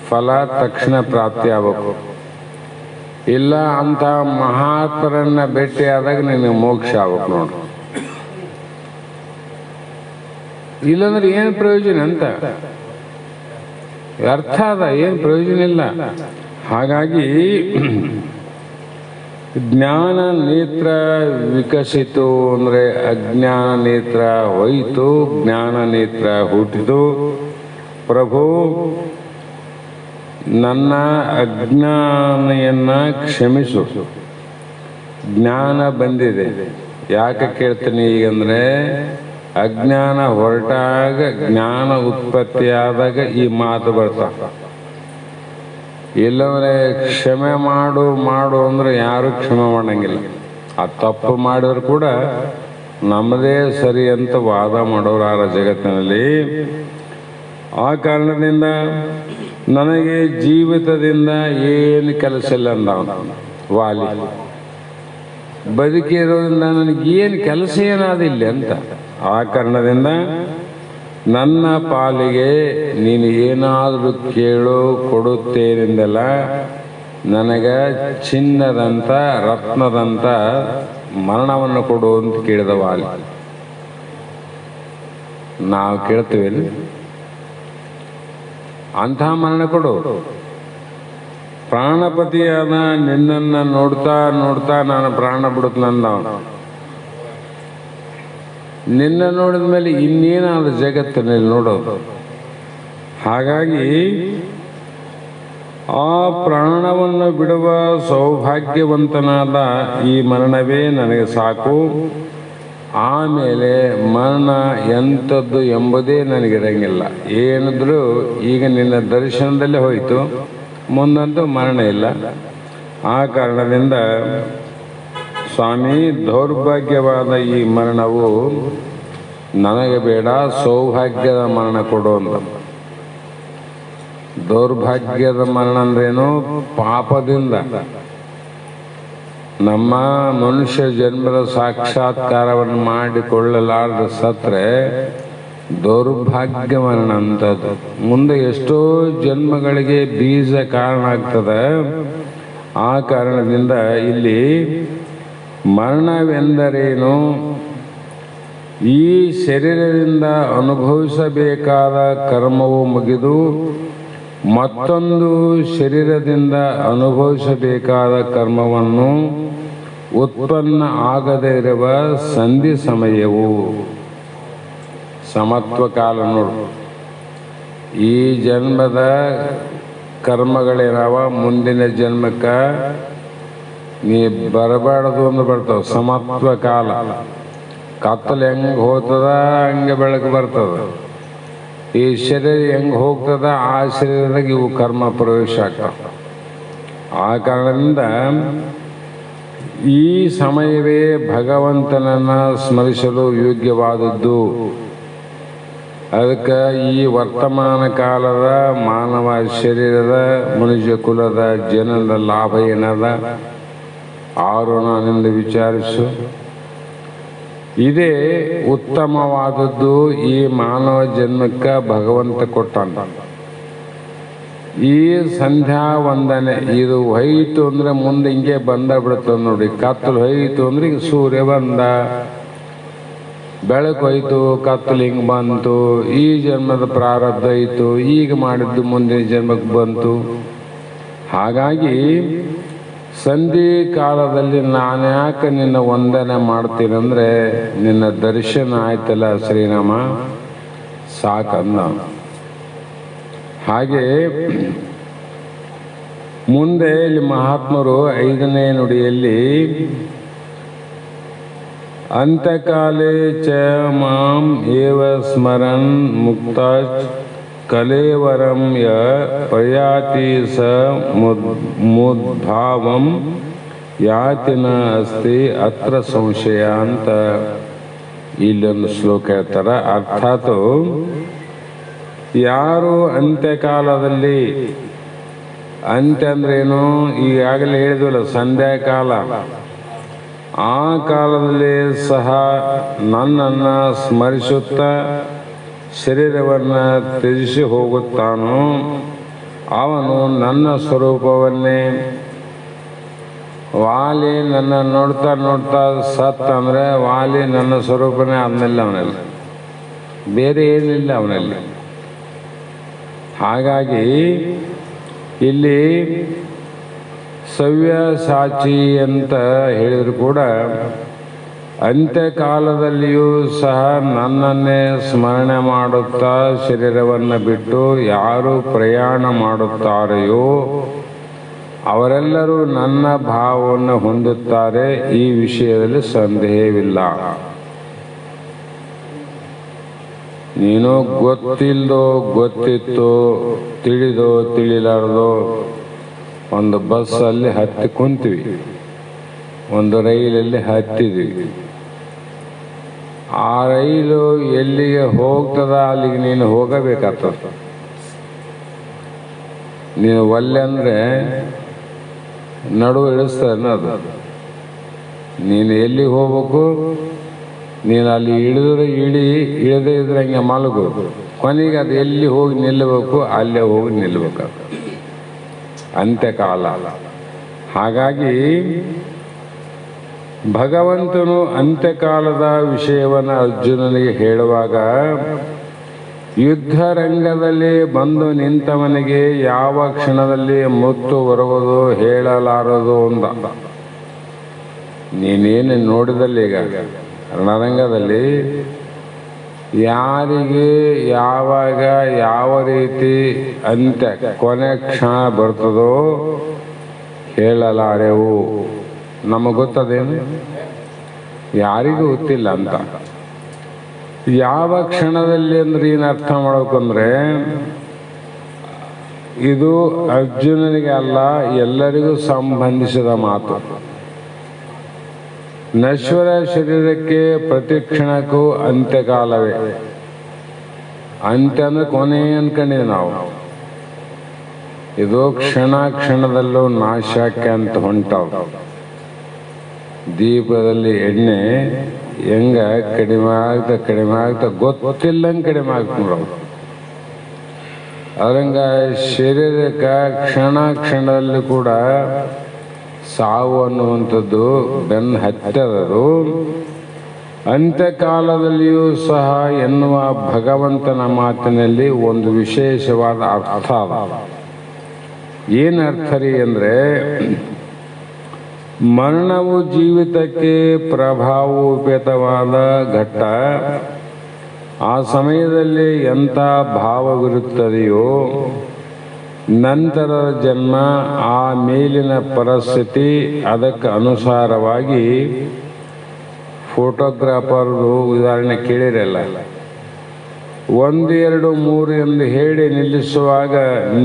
ಫಲ ತಕ್ಷಣ ಪ್ರಾಪ್ತಿ ಆಗಬೇಕು. ಇಲ್ಲ ಅಂತ ಮಹಾತ್ಮರನ್ನ ಭೇಟಿಯಾದಾಗ ನಿನಗೆ ಮೋಕ್ಷ ಆಗ್ಬೇಕು ನೋಡು. ಇಲ್ಲಾಂದ್ರೆ ಏನು ಪ್ರಯೋಜನ ಅಂತ ಅರ್ಥ ಅದ, ಏನು ಪ್ರಯೋಜನ ಇಲ್ಲ. ಹಾಗಾಗಿ ಜ್ಞಾನ ನೇತ್ರ ವಿಕಸಿತು ಅಂದರೆ ಅಜ್ಞಾನ ನೇತ್ರ ಹೋಯಿತು, ಜ್ಞಾನ ನೇತ್ರ ಹುಟ್ಟಿತು. ಪ್ರಭು ನನ್ನ ಅಜ್ಞಾನೆಯನ್ನ ಕ್ಷಮಿಸು, ಜ್ಞಾನ ಬಂದಿದೆ. ಯಾಕೆ ಕೇಳ್ತೀನಿ ಈಗಂದ್ರೆ, ಅಜ್ಞಾನ ಹೊರಟಾಗ ಜ್ಞಾನ ಉತ್ಪತ್ತಿಯಾದಾಗ ಈ ಮಾತು ಬರ್ತಾವ. ಇಲ್ಲಂದ್ರೆ ಕ್ಷಮೆ ಮಾಡು ಮಾಡು ಅಂದ್ರೆ ಯಾರು ಕ್ಷಮೆ ಮಾಡಂಗಿಲ್ಲ. ಆ ತಪ್ಪು ಮಾಡಿದ್ರು ಕೂಡ ನಮ್ಮದೇ ಸರಿ ಅಂತ ವಾದ ಮಾಡೋರಾರ ಜಗತ್ತಿನಲ್ಲಿ. ಆ ಕಾರಣದಿಂದ ನನಗೆ ಜೀವಿತದಿಂದ ಏನು ಕೆಲಸ ಇಲ್ಲ ಅಂದ ವಾಲಿ. ಬದುಕಿರೋದ್ರಿಂದ ನನಗೇನು ಕೆಲಸ ಏನಾದಿಲ್ಲ ಅಂತ. ಆ ಕಾರಣದಿಂದ ನನ್ನ ಪಾಲಿಗೆ ನೀನು ಏನಾದರೂ ಕೇಳು ಕೊಡುತ್ತೇನೆಂದಲ್ಲ, ನನಗೆ ಚಿನ್ನದಂಥ ರತ್ನದಂಥ ಮರಣವನ್ನು ಕೊಡು ಅಂತ ಕೇಳಿದ ವಾಲಿ. ನಾವು ಕೇಳ್ತೀವಿ ಅಂಥ ಮರಣ ಕೊಡು. ಪ್ರಾಣಪತಿಯಾದ ನಿನ್ನನ್ನು ನೋಡ್ತಾ ನೋಡ್ತಾ ನಾನು ಪ್ರಾಣ ಬಿಡುತ್ತಂದ. ನಿನ್ನ ನೋಡಿದ ಮೇಲೆ ಇನ್ನೇನಾದ ಜಗತ್ತಿನಲ್ಲಿ ನೋಡೋದು. ಹಾಗಾಗಿ ಆ ಪ್ರಾಣವನ್ನು ಬಿಡುವ ಸೌಭಾಗ್ಯವಂತನಾದ ಈ ಮರಣವೇ ನನಗೆ ಸಾಕು. ಆಮೇಲೆ ಮರಣ ಎಂಥದ್ದು ಎಂಬುದೇ ನನಗಿರಂಗಿಲ್ಲ. ಏನಿದ್ರು ಈಗ ನಿನ್ನ ದರ್ಶನದಲ್ಲೇ ಹೋಯಿತು, ಮುಂದಂತೂ ಮರಣ ಇಲ್ಲ. ಆ ಕಾರಣದಿಂದ ಸ್ವಾಮಿ, ದೌರ್ಭಾಗ್ಯವಾದ ಈ ಮರಣವು ನನಗೆ ಬೇಡ, ಸೌಭಾಗ್ಯದ ಮರಣ ಕೊಡು ಅಂತ. ದೌರ್ಭಾಗ್ಯದ ಮರಣ ಅಂದ್ರೇನು? ಪಾಪದಿಂದ ನಮ್ಮ ಮನುಷ್ಯ ಜನ್ಮದ ಸಾಕ್ಷಾತ್ಕಾರವನ್ನು ಮಾಡಿಕೊಳ್ಳಲಾರದ ಸತ್ರೆ ದೌರ್ಭಾಗ್ಯ ಮರಣ ಅಂತದ್ದು. ಮುಂದೆ ಎಷ್ಟೋ ಜನ್ಮಗಳಿಗೆ ಬೀಜ ಕಾರಣ ಆಗ್ತದೆ. ಆ ಕಾರಣದಿಂದ ಇಲ್ಲಿ ಮರಣವೆಂದರೇನು? ಈ ಶರೀರದಿಂದ ಅನುಭವಿಸಬೇಕಾದ ಕರ್ಮವು ಮುಗಿದು ಮತ್ತೊಂದು ಶರೀರದಿಂದ ಅನುಭವಿಸಬೇಕಾದ ಕರ್ಮವನ್ನು ಉತ್ಪನ್ನ ಆಗದೇ ಇರುವ ಸಂಧಿ ಸಮಯವು ಸಮತ್ವ ಕಾಲ. ನೋಡು, ಈ ಜನ್ಮದ ಕರ್ಮಗಳೇನವ ಮುಂದಿನ ಜನ್ಮಕ್ಕೆ ನೀ ಬರಬಾರ್ದು ಅಂದ್ರೆ ಬರ್ತಾವ. ಸಮತ್ವ ಕಾಲ. ಕತ್ತಲು ಹೆಂಗೆ ಹೋಗ್ತದ ಹಂಗೆ ಬೆಳಕು ಬರ್ತದ. ಈ ಶರೀರ ಹೆಂಗೆ ಹೋಗ್ತದ ಆ ಶರೀರದಾಗ ಇವು ಕರ್ಮ ಪ್ರವೇಶ ಆಗ್ತಾವ. ಆ ಕಾರಣದಿಂದ ಈ ಸಮಯವೇ ಭಗವಂತನನ್ನು ಸ್ಮರಿಸಲು ಯೋಗ್ಯವಾದದ್ದು. ಅದಕ್ಕೆ ಈ ವರ್ತಮಾನ ಕಾಲದ ಮಾನವ ಶರೀರದ ಮನುಷ್ಯ ಕುಲದ ಜನರ ಲಾಭ ಏನದ ಆರು ನಾನಿಂದ ವಿಚಾರಿಸು. ಇದೇ ಉತ್ತಮವಾದದ್ದು ಈ ಮಾನವ ಜನ್ಮಕ್ಕೆ ಭಗವಂತ ಕೊಟ್ಟಾನ. ಈ ಸಂಧ್ಯಾ ವಂದನೆ ಇದು ಹೋಯಿತು ಅಂದ್ರೆ ಮುಂದೆ ಹಿಂಗೆ ಬಂದ ಬಿಡುತ್ತದೆ ನೋಡಿ. ಕತ್ತಲು ಹೋಯಿತು ಅಂದ್ರೆ ಈಗ ಸೂರ್ಯ ಬಂದ, ಬೆಳಕು ಹೋಯ್ತು, ಕತ್ತಲು ಹಿಂಗೆ ಬಂತು. ಈ ಜನ್ಮದ ಪ್ರಾರಬ್ಧ ಇತ್ತು, ಈಗ ಮಾಡಿದ್ದು ಮುಂದಿನ ಜನ್ಮಕ್ಕೆ ಬಂತು. ಹಾಗಾಗಿ ಸಂಧಿ ಕಾಲದಲ್ಲಿ ನಾನು ಯಾಕೆ ನಿನ್ನ ವಂದನೆ ಮಾಡ್ತೀನಂದ್ರೆ ನಿನ್ನ ದರ್ಶನ ಆಯ್ತಲ್ಲ ಶ್ರೀರಾಮ, ಸಾಕಂದ. ಹಾಗೆ ಮುಂದೆ ಇಲ್ಲಿ ಮಹಾತ್ಮರು 5ನೇ ನುಡಿಯಲ್ಲಿ ಅಂತ್ಯಕಾಲೇ ಚ ಮಾಂ ಏವ ಸ್ಮರನ್ ಮುಕ್ತ ಕಲೇವರಂ ಯ ಪ್ರಯಾತಿ ಸ ಮುದ್ಭಾವಂ ಯಾತಿ ನ ಅಸ್ತಿ ಅತ್ರ ಸಂಶಯ ಅಂತ ಇಲ್ಲೊಂದು ಶ್ಲೋಕ ಹೇಳ್ತಾರೆ. ಅರ್ಥಾತ್ ಯಾರು ಅಂತ್ಯಕಾಲದಲ್ಲಿ, ಅಂತ್ಯ ಅಂದ್ರೇನು, ಈಗಾಗಲೇ ಹೇಳಿದ್ವಲ್ಲ ಸಂಧ್ಯಾಕಾಲ, ಆ ಕಾಲದಲ್ಲಿ ಸಹ ನನ್ನನ್ನು ಸ್ಮರಿಸುತ್ತಾ ಶರೀರವನ್ನು ತ್ಯಜಿಸಿ ಹೋಗುತ್ತಾನೋ ಅವನು ನನ್ನ ಸ್ವರೂಪವನ್ನೇ, ವಾಲಿ ನನ್ನ ನೋಡ್ತಾ ನೋಡ್ತಾ ಸತ್ ಅಂದರೆ ವಾಲಿ ನನ್ನ ಸ್ವರೂಪನೇ ಆದ್ಮೇಲೆ ಅವನಲ್ಲಿ ಬೇರೆ ಏನಿಲ್ಲ ಅವನಲ್ಲಿ. ಹಾಗಾಗಿ ಇಲ್ಲಿ ಸವ್ಯಸಾಚಿ ಅಂತ ಹೇಳಿದ್ರು ಕೂಡ ಅಂತ್ಯಕಾಲದಲ್ಲಿಯೂ ಸಹ ನನ್ನನ್ನೇ ಸ್ಮರಣೆ ಮಾಡುತ್ತಾ ಶರೀರವನ್ನು ಬಿಟ್ಟು ಯಾರು ಪ್ರಯಾಣ ಮಾಡುತ್ತಾರೆಯೋ ಅವರೆಲ್ಲರೂ ನನ್ನ ಭಾವವನ್ನು ಹೊಂದುತ್ತಾರೆ. ಈ ವಿಷಯದಲ್ಲಿ ಸಂದೇಹವಿಲ್ಲ. ನೀನು ಗೊತ್ತಿಲ್ಲದೋ ಗೊತ್ತಿತ್ತೋ ತಿಳಿದೋ ತಿಳಿಲಾರ್ದೋ ಒಂದು ಬಸ್ಸಲ್ಲಿ ಹತ್ತಿ ಕುಂತೀವಿ, ಒಂದು ರೈಲಲ್ಲಿ ಹತ್ತಿದ್ವಿ. ಆ ರೈಲು ಎಲ್ಲಿಗೆ ಹೋಗ್ತದ ಅಲ್ಲಿಗೆ ನೀನು ಹೋಗಬೇಕಾಗ್ತದ. ನೀನು ಒಲ್ಲೆ ಅಂದರೆ ನಡುವೆ ಇಳಿಸ್ತಾನೆ ಅದು. ನೀನು ಎಲ್ಲಿಗೆ ಹೋಗ್ಬೇಕು, ನೀನು ಅಲ್ಲಿ ಇಳಿದ್ರೆ ಇಳದೇ ಇದ್ರೆ ಹಂಗೆ ಮಲಗು. ಕೊನೆಗೆ ಅದು ಎಲ್ಲಿ ಹೋಗಿ ನಿಲ್ಲಬೇಕು ಅಲ್ಲೇ ಹೋಗಿ ನಿಲ್ಲಬೇಕಾಗ್ತದೆ. ಅಂತ್ಯಕಾಲ. ಹಾಗಾಗಿ ಭಗವಂತನು ಅಂತ್ಯಕಾಲದ ವಿಷಯವನ್ನು ಅರ್ಜುನನಿಗೆ ಹೇಳುವಾಗ ಯುದ್ಧ ರಂಗದಲ್ಲಿ ಬಂದು ನಿಂತವನಿಗೆ ಯಾವ ಕ್ಷಣದಲ್ಲಿ ಮುತ್ತು ಬರುವುದು ಹೇಳಲಾರದು ಅಂದ. ನೀನೇನು ನೋಡಿದಲ್ಲಿ ಈಗ ರಣರಂಗದಲ್ಲಿ ಯಾರಿಗೆ ಯಾವಾಗ ಯಾವ ರೀತಿ ಅಂತ್ಯ ಕೊನೆ ಕ್ಷಣ ಬರ್ತದೋ ಹೇಳಲಾರೆವು. ನಮಗೆ ಗೊತ್ತದೇನು, ಯಾರಿಗೂ ಗೊತ್ತಿಲ್ಲ ಅಂತ. ಯಾವ ಕ್ಷಣದಲ್ಲಿ ಅಂದ್ರೆ ಏನು ಅರ್ಥ ಮಾಡಬೇಕಂದ್ರೆ ಇದು ಅರ್ಜುನನಿಗೆ ಅಲ್ಲ, ಎಲ್ಲರಿಗೂ ಸಂಬಂಧಿಸಿದ ಮಾತು. ನಶ್ವರ ಶರೀರಕ್ಕೆ ಪ್ರತಿ ಕ್ಷಣಕ್ಕೂ ಅಂತ್ಯಕಾಲವೇ. ಅಂತ್ಯ ಅಂದ್ರೆ ಕೊನೆ ಅನ್ಕೊಂಡಿವಿ ನಾವು. ಇದು ಕ್ಷಣ ಕ್ಷಣದಲ್ಲೂ ನಾಶಕ್ಕೆ ಅಂತ ಹೊಂಟಾವ. ದೀಪದಲ್ಲಿ ಎಣ್ಣೆ ಹೆಂಗ ಕಡಿಮೆ ಆಗ್ತಾ ಗೊತ್ತಿಲ್ಲಂಗೆ ಕಡಿಮೆ ಆಗ್ತ ನೋಡೋದು. ಅದ್ರಂಗ ಶರೀರಕ್ಕೆ ಕ್ಷಣ ಕ್ಷಣದಲ್ಲಿ ಕೂಡ ಸಾವು ಅನ್ನುವಂಥದ್ದು ಬೆನ್ನು ಹತ್ತದದು. ಅಂತ್ಯಕಾಲದಲ್ಲಿಯೂ ಸಹ ಎನ್ನುವ ಭಗವಂತನ ಮಾತಿನಲ್ಲಿ ಒಂದು ವಿಶೇಷವಾದ ಅರ್ಥ ಅದ. ಏನು ಅರ್ಥ ರೀ ಅಂದರೆ, ಮರಣವು ಜೀವಿತಕ್ಕೆ ಪ್ರಭಾವೋಪೇತವಾದ ಘಟ್ಟ. ಆ ಸಮಯದಲ್ಲಿ ಎಂಥ ಭಾವವಿರುತ್ತದೆಯೋ ನಂತರದ ಜನ್ಮ, ಆ ಮೇಲಿನ ಪರಿಸ್ಥಿತಿ, ಅದಕ್ಕೆ ಅನುಸಾರವಾಗಿ ಫೋಟೋಗ್ರಾಫರ್ದು ಉದಾಹರಣೆ ಕೇಳಿರಲ್ಲ. 1, 2, 3 ಎಂದು ಹೇಳಿ ನಿಲ್ಲಿಸುವಾಗ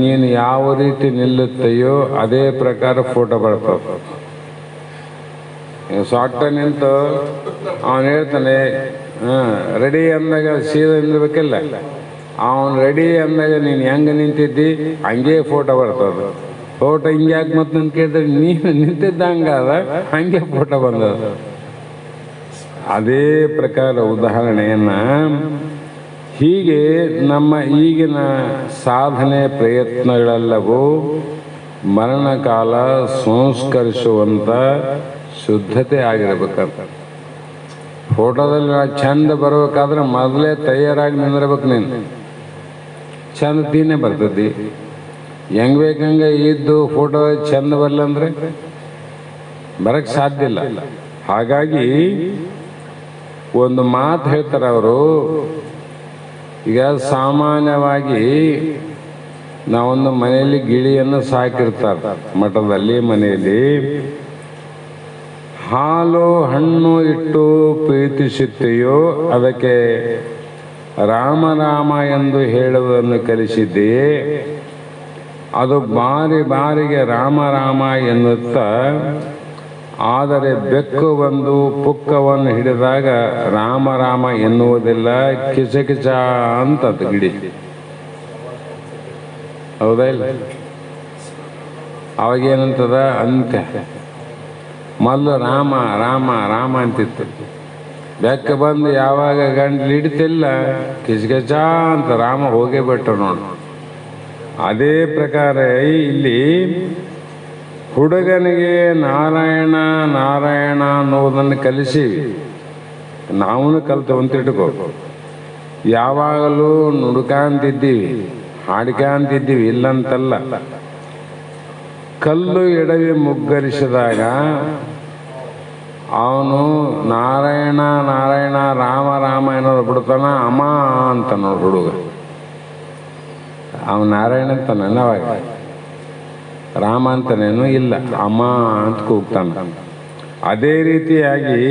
ನೀನು ಯಾವ ರೀತಿ ನಿಲ್ಲುತ್ತೆಯೋ ಅದೇ ಪ್ರಕಾರ ಫೋಟೋ ಬರ್ತದೆ. ಸಾಕ್ಟ ನಿಂತು ಅವನು ಹೇಳ್ತಾನೆ ರೆಡಿ ಅಂದಾಗ ಸೀದಾ ನಿಲ್ಬೇಕಿಲ್ಲ. ಅವನು ರೆಡಿ ಅಂದಾಗ ನೀನು ಹೆಂಗೆ ನಿಂತಿದ್ದಿ ಹಂಗೆ ಫೋಟೋ ಬರ್ತದೆ. ಫೋಟೋ ಹಿಂಗೆ ಯಾಕೆ ಮತ್ತೆ ನಾನು ಕೇಳಿದ್ರೆ ನೀನು ನಿಂತಿದ್ದ ಹಂಗಾದ ಹಂಗೆ ಫೋಟೋ ಬಂದದ. ಅದೇ ಪ್ರಕಾರ ಉದಾಹರಣೆಯನ್ನ ಹೀಗೆ ನಮ್ಮ ಈಗಿನ ಸಾಧನೆ ಪ್ರಯತ್ನಗಳೆಲ್ಲವೂ ಮರಣಕಾಲ ಸಂಸ್ಕರಿಸುವಂಥ ಶುದ್ಧತೆ ಆಗಿರ್ಬೇಕಂತ. ಫೋಟೋದಲ್ಲಿ ಚಂದ ಬರ್ಬೇಕಾದ್ರೆ ಮೊದಲೇ ತಯಾರಾಗಿ ನಿಂದಿರ್ಬೇಕು. ನೀನು ಚಂದ ತೀನೇ ಬರ್ತದಿ. ಹೆಂಗ್ ಬೇಕಂಗೆ ಇದ್ದು ಫೋಟೋ ಚಂದ ಬರಲ್ಲ ಅಂದರೆ ಬರಕ್ಕೆ ಸಾಧ್ಯ ಇಲ್ಲ. ಹಾಗಾಗಿ ಒಂದು ಮಾತು ಹೇಳ್ತಾರೆ ಅವರು. ಈಗ ಸಾಮಾನ್ಯವಾಗಿ ನಾವೊಂದು ಮನೆಯಲ್ಲಿ ಗಿಳಿಯನ್ನು ಸಾಕಿರ್ತಾರೆ, ಮಠದಲ್ಲಿ ಮನೆಯಲ್ಲಿ. ಹಾಲು ಹಣ್ಣು ಇಟ್ಟು ಪ್ರೀತಿಸುತ್ತೆಯೋ ಅದಕ್ಕೆ ರಾಮ ರಾಮ ಎಂದು ಹೇಳುವುದನ್ನು ಕಲಿಸಿದ್ದೆಯೇ? ಅದು ಬಾರಿ ಬಾರಿಗೆ ರಾಮ ರಾಮ ಎನ್ನುತ್ತಾ, ಆದರೆ ಬೆಕ್ಕು ಬಂದು ಪುಕ್ಕವನ್ನು ಹಿಡಿದಾಗ ರಾಮ ರಾಮ ಎನ್ನುವುದಿಲ್ಲ, ಕಿಚಕಿಚ ಅಂತ ಗಿಡಿ. ಹೌದಾ ಇಲ್ಲ? ಅವಾಗೇನಂತದ ಅಂತ್ಯ ಮೊದಲು ರಾಮ ರಾಮ ರಾಮ ಅಂತಿತ್ತು. ಬೆಕ್ಕ ಬಂದು ಯಾವಾಗ ಗಂಟ್ಲು ಹಿಡಿತಿಲ್ಲ ಕಿಚಕಿಚ ಅಂತ ರಾಮ ಹೋಗೇ ಬಿಟ್ಟು ನೋಡು. ಅದೇ ಪ್ರಕಾರ ಇಲ್ಲಿ ಹುಡುಗನಿಗೆ ನಾರಾಯಣ ನಾರಾಯಣ ಅನ್ನೋದನ್ನು ಕಲಿಸೀವಿ. ನಾವು ಕಲ್ತು ಅಂತ ಇಟ್ಕೋ. ಯಾವಾಗಲೂ ನುಡ್ಕಂತಿದ್ದೀವಿ, ಹಾಡ್ಕಂತಿದ್ದೀವಿ, ಇಲ್ಲಂತಲ್ಲ. ಕಲ್ಲು ಎಡವಿ ಮುಗ್ಗರಿಸಿದಾಗ ಅವನು ನಾರಾಯಣ ನಾರಾಯಣ ರಾಮ ರಾಮ ಏನಾದ್ರು ಬಿಡ್ತಾನ, ಅಮ್ಮ ಅಂತ ನೋಡು ಹುಡುಗ. ಅವನು ನಾರಾಯಣ ಅಂತಾನ, ಅವಾಗ ರಾಮ ಅಂತಾನೇನು ಇಲ್ಲ, ಅಮ್ಮ ಅಂತ ಕೂಗ್ತಾನ. ಅದೇ ರೀತಿಯಾಗಿ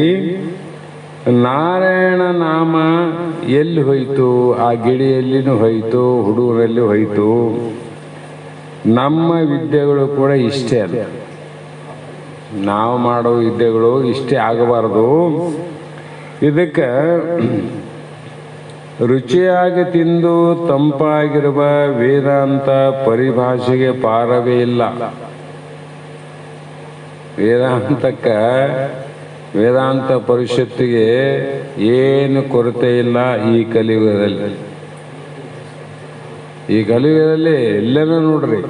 ನಾರಾಯಣ ನಾಮ ಎಲ್ಲಿ ಹೋಯ್ತು? ಆ ಗಿಳಿಯಲ್ಲಿನೂ ಹೋಯ್ತು, ಹುಡುಗರಲ್ಲಿ ಹೋಯ್ತು. ನಮ್ಮ ವಿದ್ಯೆಗಳು ಕೂಡ ಇಷ್ಟೇ ಅಲ್ಲ. ನಾವು ಮಾಡೋ ವಿದ್ಯೆಗಳು ಇಷ್ಟೇ ಆಗಬಾರದು. ಇದಕ್ಕೆ ರುಚಿಯಾಗಿ ತಿಂದು ತಂಪಾಗಿರುವ ವೇದಾಂತ ಪರಿಭಾಷೆಗೆ ಪಾರವೇ ಇಲ್ಲ. ವೇದಾಂತ ಪರಿಷತ್ತಿಗೆ ಏನು ಕೊರತೆ ಇಲ್ಲ ಈ ಕಲಿಯುಗದಲ್ಲಿ. ಈ ಕಲಿಯುಗದಲ್ಲಿ ಎಲ್ಲನೂ ನೋಡ್ರಿ.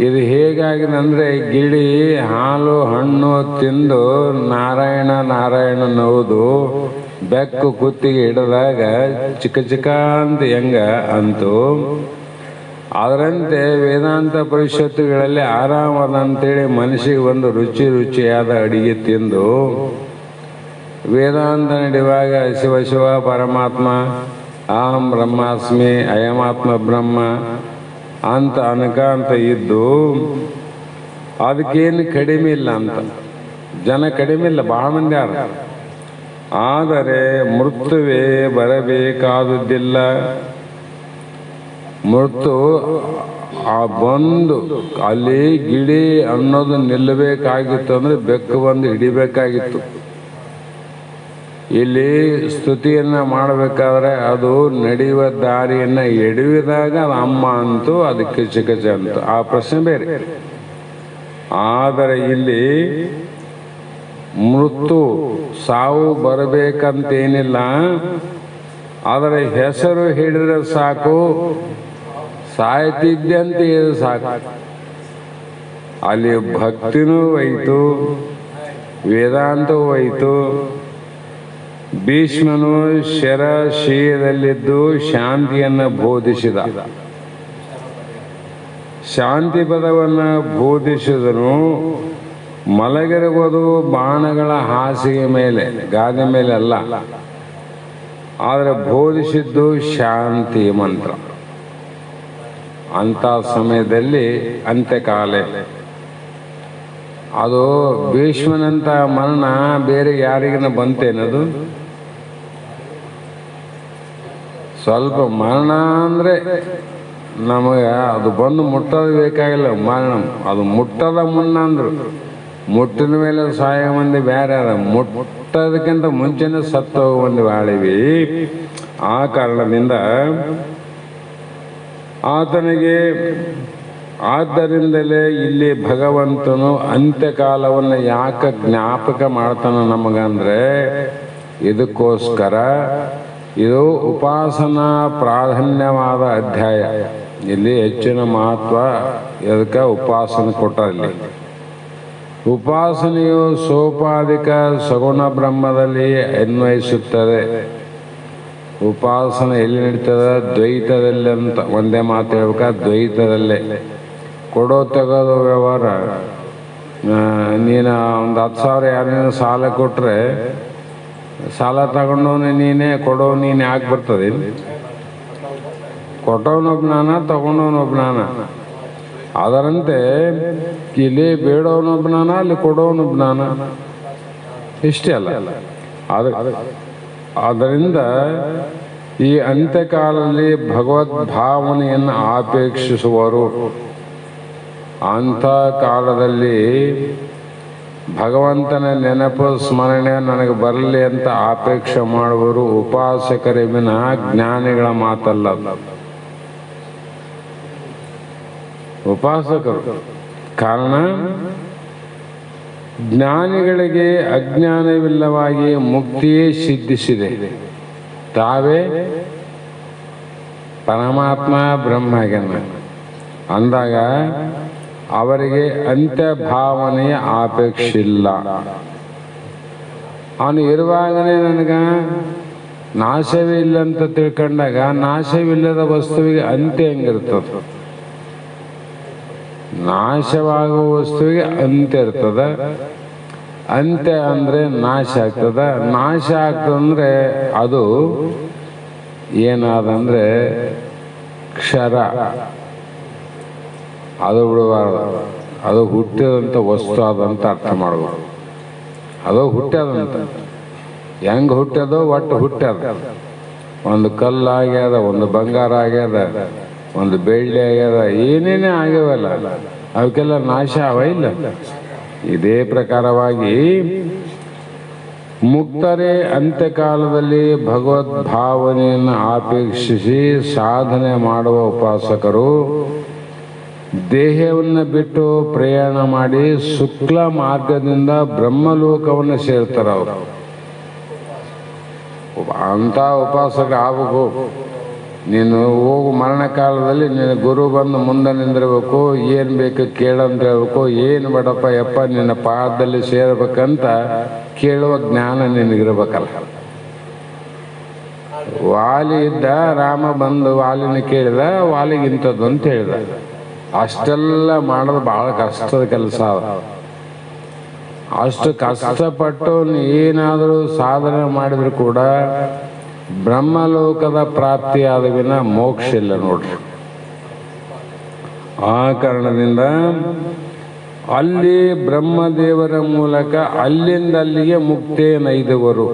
ಇದು ಹೇಗಾಗಿದೆ ಅಂದರೆ, ಗಿಳಿ ಹಾಲು ಹಣ್ಣು ತಿಂದು ನಾರಾಯಣ ನಾರಾಯಣ ಅನ್ನೋದು ಬೆಕ್ಕು ಕುತ್ತಿಗೆ ಹಿಡಿದಾಗ ಚಿಕ್ಕ ಚಿಕ್ಕ ಅಂತ ಹೆಂಗ ಅಂತು, ಅದರಂತೆ ವೇದಾಂತ ಪರಿಷತ್ತುಗಳಲ್ಲಿ ಆರಾಮದ ಅಂತೇಳಿ ಮನಸ್ಸಿಗೆ ಒಂದು ರುಚಿಯಾದ ಅಡಿಗೆ ತಿಂದು ವೇದಾಂತ ನಡೆಯುವಾಗ ಶಿವ ಶಿವ ಪರಮಾತ್ಮ, ಅಹಂ ಬ್ರಹ್ಮಾಸ್ಮಿ, ಅಯಮಾತ್ಮ ಬ್ರಹ್ಮ ಅಂತ ಅನ್ಕಂತ ಇದ್ದು ಅದಕ್ಕೇನು ಕಡಿಮೆ ಇಲ್ಲ ಅಂತ. ಜನ ಕಡಿಮೆ ಇಲ್ಲ, ಬಹಳ ಮಂದಿ ಯಾರು. ಆದರೆ ಮೃತ್ಯುವೇ ಬರಬೇಕಾದುದಿಲ್ಲ. ಮೃತ್ಯು ಬಂದು ಅಲ್ಲಿ ಗಿಳಿ ಅನ್ನೋದು ನಿಲ್ಲಬೇಕಾಗಿತ್ತು ಅಂದರೆ ಬೆಕ್ಕು ಬಂದು ಹಿಡಿಬೇಕಾಗಿತ್ತು. ಇಲ್ಲಿ ಸ್ತುತಿಯನ್ನ ಮಾಡಬೇಕಾದ್ರೆ ಅದು ನಡೆಯುವ ದಾರಿಯನ್ನ ಎಡವಿದಾಗ ಅದು ಅಮ್ಮ ಅಂತೂ ಅದಕ್ಕೆ ಚಿಕಚ ಅಂತ, ಆ ಪ್ರಶ್ನೆ ಬೇರೆ. ಆದರೆ ಇಲ್ಲಿ ಮೃತ್ಯು ಸಾವು ಬರಬೇಕಂತೇನಿಲ್ಲ. ಆದರೆ ಹೆಸರು ಹಿಡಿದ್ರೆ ಸಾಕು, ಸಾಯ್ತಿದ್ದಂತೆ ಇದು ಸಾಕು. ಅಲ್ಲಿ ಭಕ್ತಿನೂ ಹೋಯ್ತು, ವೇದಾಂತವೂ ಹೋಯ್ತು. ಭೀಷ್ಮನು ಶರಶೀಯದಲ್ಲಿದ್ದು ಶಾಂತಿಯನ್ನು ಬೋಧಿಸಿದ. ಶಾಂತಿ ಪದವನ್ನು ಬೋಧಿಸಿದನು. ಮಲಗಿರುವುದು ಬಾಣಗಳ ಹಾಸಿಗೆ ಮೇಲೆ, ಗಾದೆ ಮೇಲೆ ಅಲ್ಲ, ಆದರೆ ಬೋಧಿಸಿದ್ದು ಶಾಂತಿ ಮಂತ್ರ. ಅಂಥ ಸಮಯದಲ್ಲಿ ಅಂತ್ಯಕಾಲ. ಅದು ಭೀಷ್ಮನಂತ ಮರಣ ಬೇರೆ ಯಾರಿಗನ ಬಂತೇನದು? ಸ್ವಲ್ಪ ಮರಣ ಅಂದರೆ ನಮಗೆ ಅದು ಬಂದು ಮುಟ್ಟೋದು ಬೇಕಾಗಿಲ್ಲ. ಮರಣ ಅದು ಮುಟ್ಟದ ಮುನ್ನ ಅಂದರು. ಮುಟ್ಟಿನ ಮೇಲೆ ಸಾಯ ಮಂದಿ ಬೇರೆ ಅದ, ಮುಟ್ಟೋದಕ್ಕಿಂತ ಮುಂಚೆನೇ ಸತ್ತು ಹೋಗೋ ಮಂದಿ ಬಾಳಿವಿ. ಆ ಕಾರಣದಿಂದ ಆತನಿಗೆ, ಆದ್ದರಿಂದಲೇ ಇಲ್ಲಿ ಭಗವಂತನು ಅಂತ್ಯಕಾಲವನ್ನು ಯಾಕೆ ಜ್ಞಾಪಕ ಮಾಡ್ತಾನೆ ನಮಗಂದ್ರೆ ಇದಕ್ಕೋಸ್ಕರ. ಇದು ಉಪಾಸನಾ ಪ್ರಾಧಾನ್ಯವಾದ ಅಧ್ಯಾಯ. ಇಲ್ಲಿ ಹೆಚ್ಚಿನ ಮಹತ್ವ ಇದಕ್ಕೆ ಉಪಾಸನೆ ಕೊಟ್ಟಲ್ಲಿ. ಉಪಾಸನೆಯು ಸೋಪಾಧಿಕ ಸಗುಣ ಬ್ರಹ್ಮದಲ್ಲಿ ಅನ್ವಯಿಸುತ್ತದೆ. ಉಪಾಸನೆ ಎಲ್ಲಿ ನಡೀತದೆ? ದ್ವೈತದಲ್ಲಿ ಅಂತ ಒಂದೇ ಮಾತು ಹೇಳ್ಬೇಕಾ, ದ್ವೈತದಲ್ಲೇ. ಕೊಡೋ ತೆಗೋದು ವ್ಯವಹಾರ. ನೀನು ಒಂದು 10,000 ಯಾರನ್ನ ಸಾಲ ಕೊಟ್ಟರೆ ಸಾಲ ತಗೊಂಡವನು ನೀನೇ, ಕೊಡೋ ನೀನು ಯಾಕೆ ಬರ್ತದೆ? ಕೊಟ್ಟವನೊಬ್ಬನಾನ, ತಗೊಂಡವನೊಬ್ಬನಾನ? ಅದರಂತೆ ಇಲ್ಲಿ ಬೇಡವನೊಬ್ಬನಾನ, ಅಲ್ಲಿ ಕೊಡೋನೊಬ್ಬನಾನ, ಇಷ್ಟೇ ಅಲ್ಲ. ಅದರಿಂದ ಈ ಅಂತ್ಯಕಾಲದಲ್ಲಿ ಭಗವದ್ ಭಾವನೆಯನ್ನು ಅಪೇಕ್ಷಿಸುವರು. ಅಂಥ ಕಾಲದಲ್ಲಿ ಭಗವಂತನ ನೆನಪು ಸ್ಮರಣೆ ನನಗೆ ಬರಲಿ ಅಂತ ಅಪೇಕ್ಷೆ ಮಾಡುವರು ಉಪಾಸಕರ ವಿನ ಜ್ಞಾನಿಗಳ ಮಾತಲ್ಲ. ಉಪಾಸಕರು. ಕಾರಣ ಜ್ಞಾನಿಗಳಿಗೆ ಅಜ್ಞಾನವಿಲ್ಲವಾಗಿ ಮುಕ್ತಿಯೇ ಸಿದ್ಧಿಸಿದೆ. ತಾವೇ ಪರಮಾತ್ಮ ಬ್ರಹ್ಮಜ್ಞಾನ ಅಂದಾಗ ಅವರಿಗೆ ಅಂತ್ಯ ಭಾವನೆಯ ಅಪೇಕ್ಷೆ ಇಲ್ಲ. ಅವನು ಇರುವಾಗಲೇ ನನಗ ನಾಶವೇ ಇಲ್ಲ ಅಂತ ತಿಳ್ಕೊಂಡಾಗ ನಾಶವಿಲ್ಲದ ವಸ್ತುವಿಗೆ ಅಂತ್ಯ ಹೆಂಗಿರ್ತದೆ? ನಾಶವಾಗುವ ವಸ್ತುವಿಗೆ ಅಂತ್ಯ ಇರ್ತದ. ಅಂತ್ಯ ಅಂದ್ರೆ ನಾಶ ಆಗ್ತದ. ನಾಶ ಆಗ್ತದಂದ್ರೆ ಅದು ಏನಾದಂದ್ರೆ ಕ್ಷರ. ಅದು ಬಿಡಬಾರ್ದು. ಅದು ಹುಟ್ಟಿದಂಥ ವಸ್ತು ಅದಂತ ಅರ್ಥ ಮಾಡ್ಬೋದು. ಅದು ಹುಟ್ಟ್ಯದಂತ. ಹೆಂಗೆ ಹುಟ್ಟ್ಯದೋ ಒಟ್ಟು ಹುಟ್ಟ್ಯದ. ಒಂದು ಕಲ್ಲು ಆಗ್ಯದ, ಒಂದು ಬಂಗಾರ ಆಗ್ಯದ, ಒಂದು ಬೆಳ್ಳಿ ಆಗ್ಯದ, ಏನೇನೇ ಆಗ್ಯವಲ್ಲ, ಅವಕ್ಕೆಲ್ಲ ನಾಶ ಅವ ಇಲ್ಲ. ಇದೇ ಪ್ರಕಾರವಾಗಿ ಮುಕ್ತರೇ ಅಂತ್ಯಕಾಲದಲ್ಲಿ ಭಗವದ್ ಭಾವನೆಯನ್ನು ಅಪೇಕ್ಷಿಸಿ ಸಾಧನೆ ಮಾಡುವ ಉಪಾಸಕರು ದೇಹವನ್ನು ಬಿಟ್ಟು ಪ್ರಯಾಣ ಮಾಡಿ ಶುಕ್ಲ ಮಾರ್ಗದಿಂದ ಬ್ರಹ್ಮಲೋಕವನ್ನು ಸೇರ್ತಾರೆ. ಅವರು ಅಂಥ ಉಪಾಸಕ ಆಗಬೇಕು. ನೀನು ಹೋಗು ಮರಣ ಕಾಲದಲ್ಲಿ ನಿನ್ನ ಗುರು ಬಂದು ಮುಂದೆ ನಿಂದಿರಬೇಕು. ಏನು ಬೇಕು ಕೇಳಂತ ಹೇಳ್ಬೇಕು. ಏನು ಬೇಡಪ್ಪ ಯಪ್ಪ ನಿನ್ನ ಪಾದದಲ್ಲಿ ಸೇರ್ಬೇಕಂತ ಕೇಳುವ ಜ್ಞಾನ ನಿನಗಿರ್ಬೇಕಲ್ಲ. ವಾಲಿ ಇದ್ದ, ರಾಮ ಬಂದು ವಾಲಿನ ಕೇಳಿದ, ವಾಲಿಗಿಂಥದ್ದು ಅಂತ ಹೇಳಿದ. ಅಷ್ಟೆಲ್ಲ ಮಾಡೋದು ಭಾಳ ಕಷ್ಟದ ಕೆಲಸ. ಅಷ್ಟು ಕಷ್ಟಪಟ್ಟು ಏನಾದರೂ ಸಾಧನೆ ಮಾಡಿದ್ರು ಕೂಡ ಬ್ರಹ್ಮಲೋಕದ ಪ್ರಾಪ್ತಿಯಾದ ವಿನ ಮೋಕ್ಷ ಇಲ್ಲ ನೋಡ್ರಿ. ಆ ಕಾರಣದಿಂದ ಅಲ್ಲಿ ಬ್ರಹ್ಮದೇವರ ಮೂಲಕ ಅಲ್ಲಿಂದ ಅಲ್ಲಿಗೆ ಮುಕ್ತಿಯನ್ನೈದವರು.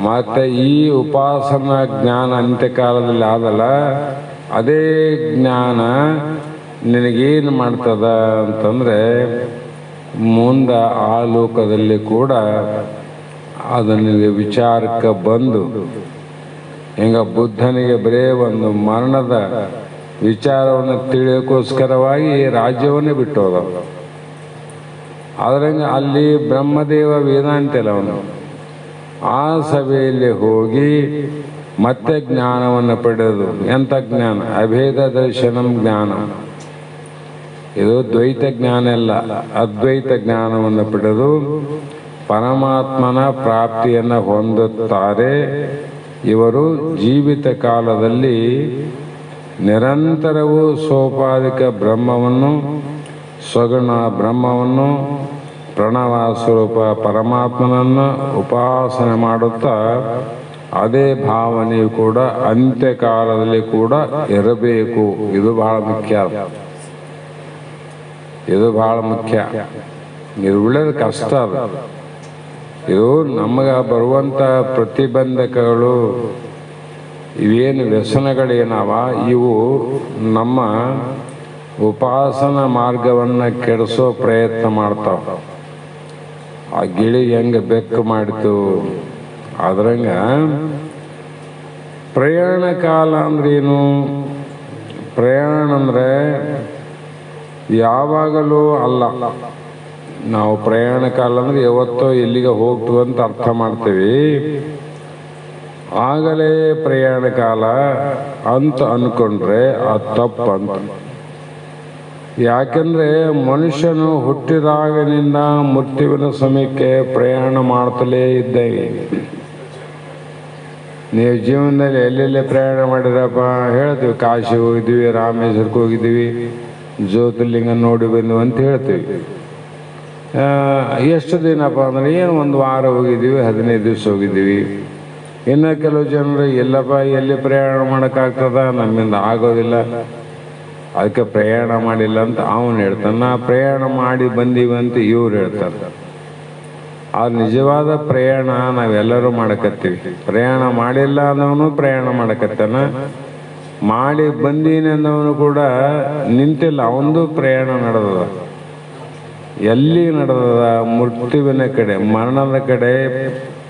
ಮತ್ತೆ ಈ ಉಪಾಸನಾ ಜ್ಞಾನ ಅಂತ್ಯಕಾಲದಲ್ಲಿ ಆದಲ್ಲ, ಅದೇ ಜ್ಞಾನ ನಿನಗೇನು ಮಾಡ್ತದ ಅಂತಂದ್ರೆ ಮುಂದೆ ಆ ಲೋಕದಲ್ಲಿ ಕೂಡ ಅದು ನಿನಗೆ ವಿಚಾರಕ್ಕೆ ಬಂದು, ಹಿಂಗ ಬುದ್ಧನಿಗೆ ಬರೇ ಒಂದು ಮರಣದ ವಿಚಾರವನ್ನು ತಿಳಿಯೋಕ್ಕೋಸ್ಕರವಾಗಿ ರಾಜ್ಯವನ್ನೇ ಬಿಟ್ಟು ಹೋದ. ಆದ್ರಂಗ ಅಲ್ಲಿ ಬ್ರಹ್ಮದೇವ ವೇದಾಂತಿಲ್ಲ ಅವನು. ಆ ಸಭೆಯಲ್ಲಿ ಹೋಗಿ ಮತ್ತೆ ಜ್ಞಾನವನ್ನು ಪಡೆದು, ಎಂಥ ಜ್ಞಾನ? ಅಭೇದ ದರ್ಶನಂ ಜ್ಞಾನ. ಇದು ದ್ವೈತ ಜ್ಞಾನ ಅಲ್ಲ, ಅದ್ವೈತ ಜ್ಞಾನವನ್ನು ಪಡೆದು ಪರಮಾತ್ಮನ ಪ್ರಾಪ್ತಿಯನ್ನು ಹೊಂದುತ್ತಾರೆ. ಇವರು ಜೀವಿತ ಕಾಲದಲ್ಲಿ ನಿರಂತರವೂ ಸೋಪಾದಿಕ ಬ್ರಹ್ಮವನ್ನು, ಸ್ವಗುಣ ಬ್ರಹ್ಮವನ್ನು, ಪ್ರಣವ ಸ್ವರೂಪ ಪರಮಾತ್ಮನನ್ನು ಉಪಾಸನೆ ಮಾಡುತ್ತಾ ಅದೇ ಭಾವನೆಯು ಕೂಡ ಅಂತ್ಯಕಾಲದಲ್ಲಿ ಕೂಡ ಇರಬೇಕು. ಇದು ಬಹಳ ಮುಖ್ಯ. ಇದು ಬಹಳ ಮುಖ್ಯ. ಇದು ಒಳ್ಳೇದು ಕಷ್ಟ. ಅದು ಇದು ನಮಗೆ ಬರುವಂಥ ಪ್ರತಿಬಂಧಕಗಳು, ಇವೇನು ವ್ಯಸನಗಳೇನವ, ಇವು ನಮ್ಮ ಉಪಾಸನ ಮಾರ್ಗವನ್ನು ಕೆಡಿಸೋ ಪ್ರಯತ್ನ ಮಾಡ್ತಾವ. ಆ ಗಿಳಿ ಹೆಂಗೆ ಬೆಕ್ಕು ಮಾಡಿತು ಅದ್ರಂಗ ಪ್ರಯಾಣ ಕಾಲ ಅಂದ್ರೇನು? ಪ್ರಯಾಣ ಅಂದರೆ ಯಾವಾಗಲೂ ಅಲ್ಲ. ನಾವು ಪ್ರಯಾಣ ಕಾಲ ಅಂದ್ರೆ ಯಾವತ್ತೋ ಎಲ್ಲಿಗೆ ಹೋಗ್ತೀವಿ ಅಂತ ಅರ್ಥ ಮಾಡ್ತೀವಿ. ಆಗಲೇ ಪ್ರಯಾಣ ಕಾಲ ಅಂತ ಅನ್ಕೊಂಡ್ರೆ ಅದು ತಪ್ಪಂತ. ಯಾಕೆಂದ್ರೆ ಮನುಷ್ಯನು ಹುಟ್ಟಿದಾಗನಿಂದ ಮೃತ್ಯುವಿನ ಸಮಯಕ್ಕೆ ಪ್ರಯಾಣ ಮಾಡ್ತಲೇ ಇದ್ದೇವೆ. ನೀವು ಜೀವನದಲ್ಲಿ ಎಲ್ಲೆಲ್ಲೇ ಪ್ರಯಾಣ ಮಾಡಿರಪ್ಪ ಹೇಳ್ತೀವಿ. ಕಾಶಿ ಹೋಗಿದ್ದೀವಿ, ರಾಮೇಶ್ವರಕ್ಕೆ ಹೋಗಿದ್ದೀವಿ, ಜ್ಯೋತಿರ್ಲಿಂಗ ನೋಡಿ ಬಂದ್ವಿ ಅಂತ ಹೇಳ್ತೀವಿ. ಎಷ್ಟು ದಿನಪ್ಪ ಅಂದ್ರೆ ಏನು ಒಂದು ವಾರ ಹೋಗಿದ್ದೀವಿ, 15 ದಿವಸ ಹೋಗಿದ್ದೀವಿ. ಇನ್ನು ಕೆಲವು ಜನರು ಎಲ್ಲಪ್ಪ ಎಲ್ಲಿ ಪ್ರಯಾಣ ಮಾಡೋಕ್ಕಾಗ್ತದ, ನಮ್ಮಿಂದ ಆಗೋದಿಲ್ಲ, ಅದಕ್ಕೆ ಪ್ರಯಾಣ ಮಾಡಿಲ್ಲ ಅಂತ ಅವನು ಹೇಳ್ತಾನೆ. ನಾ ಪ್ರಯಾಣ ಮಾಡಿ ಬಂದೀವಿ ಅಂತ ಇವ್ರು ಹೇಳ್ತಾರೆ. ಆ ನಿಜವಾದ ಪ್ರಯಾಣ ನಾವೆಲ್ಲರೂ ಮಾಡಕತ್ತೀವಿ. ಪ್ರಯಾಣ ಮಾಡಿಲ್ಲ ಅನ್ನೋನು ಪ್ರಯಾಣ ಮಾಡಕತ್ತಾನ, ಮಾಡಿ ಬಂದೀನಿ ಅಂದವನು ಕೂಡ ನಿಂತಿಲ್ಲ, ಅವನದು ಪ್ರಯಾಣ ನಡೆದದ. ಎಲ್ಲಿ ನಡೆದದ? ಮೃತ್ಯುವಿನ ಕಡೆ, ಮರಣದ ಕಡೆ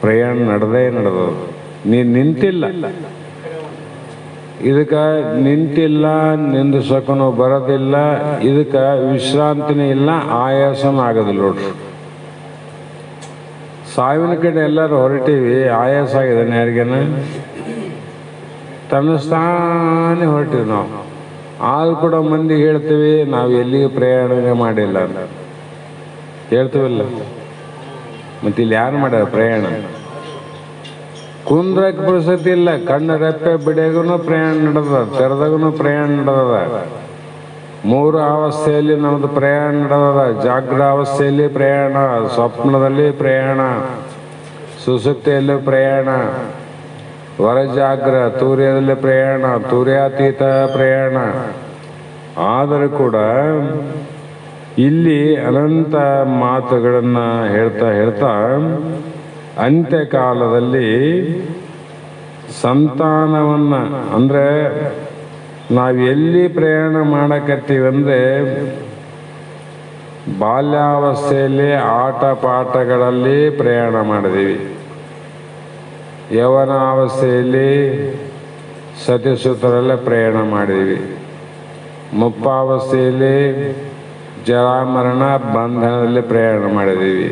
ಪ್ರಯಾಣ ನಡೆದೇ ನಡೆದದ. ನೀನು ನಿಂತಿಲ್ಲ. ಇದಕ್ಕೆ ನಿಂತಿಲ್ಲ, ನಿಂದಿಸೋಕನು ಬರೋದಿಲ್ಲ, ಇದಕ್ಕೆ ವಿಶ್ರಾಂತಿನೇ ಇಲ್ಲ, ಆಯಾಸನೂ ಆಗೋದಿಲ್ಲ. ನೋಡ್ರಿ, ಸಾವಿನ ಕಡೆ ಎಲ್ಲರೂ ಹೊರಟೀವಿ, ಆಯಾಸ ಆಗಿದ್ದಾನೆ ಯಾರಿಗೇನ? ತನ್ನಸ್ತಾನೆ ಹೊರಟಿವಿ ನಾವು. ಆದ್ರೂ ಕೂಡ ಮಂದಿಗೆ ಹೇಳ್ತೀವಿ ನಾವು ಎಲ್ಲಿಗೆ ಪ್ರಯಾಣನೇ ಮಾಡಿಲ್ಲ ಅಂತ ಹೇಳ್ತೀವಿಲ್ಲ. ಮತ್ತೆ ಇಲ್ಲಿ ಯಾರು ಮಾಡ್ಯಾರ ಪ್ರಯಾಣ? ಕುಂದ್ರಕ್ಕೆ ಪರಿಸ್ಥಿತಿ ಇಲ್ಲ, ಕಣ್ಣು ರೆಪ್ಪೆ ಬಿಡಿಯಾಗೂ ಪ್ರಯಾಣ ನಡೆದ, ತೆರೆದಾಗೂ ಪ್ರಯಾಣ ನಡೆದ. 3 ಅವಸ್ಥೆಯಲ್ಲಿ ನಮ್ಮದು ಪ್ರಯಾಣ ನಡೆದ. ಜಾಗ್ರಾವಸ್ಥೆಯಲ್ಲಿ ಪ್ರಯಾಣ, ಸ್ವಪ್ನದಲ್ಲಿ ಪ್ರಯಾಣ, ಸುಸುಪ್ತಿಯಲ್ಲಿ ಪ್ರಯಾಣ, ವರಜಾಗ್ರ ತೂರ್ಯದಲ್ಲಿ ಪ್ರಯಾಣ, ತೂರ್ಯಾತೀತ ಪ್ರಯಾಣ. ಆದರೂ ಕೂಡ ಇಲ್ಲಿ ಅನಂತ ಮಾತುಗಳನ್ನು ಹೇಳ್ತಾ ಹೇಳ್ತಾ ಅಂತ್ಯಕಾಲದಲ್ಲಿ ಸಂತಾನವನ್ನು, ಅಂದರೆ ನಾವು ಎಲ್ಲಿ ಪ್ರಯಾಣ ಮಾಡಕತ್ತೀವಂದರೆ ಬಾಲ್ಯಾವಸ್ಥೆಯಲ್ಲಿ ಆಟ ಪಾಠಗಳಲ್ಲಿ ಪ್ರಯಾಣ ಮಾಡಿದೀವಿ, ಯೌವನಾವಸ್ಥೆಯಲ್ಲಿ ಸತಿಸುತ್ತರಲ್ಲೇ ಪ್ರಯಾಣ ಮಾಡಿದೀವಿ, ಮುಪ್ಪಾವಸ್ಥೆಯಲ್ಲಿ ಜರಾಮರಣ ಬಂಧನದಲ್ಲಿ ಪ್ರಯಾಣ ಮಾಡಿದೀವಿ.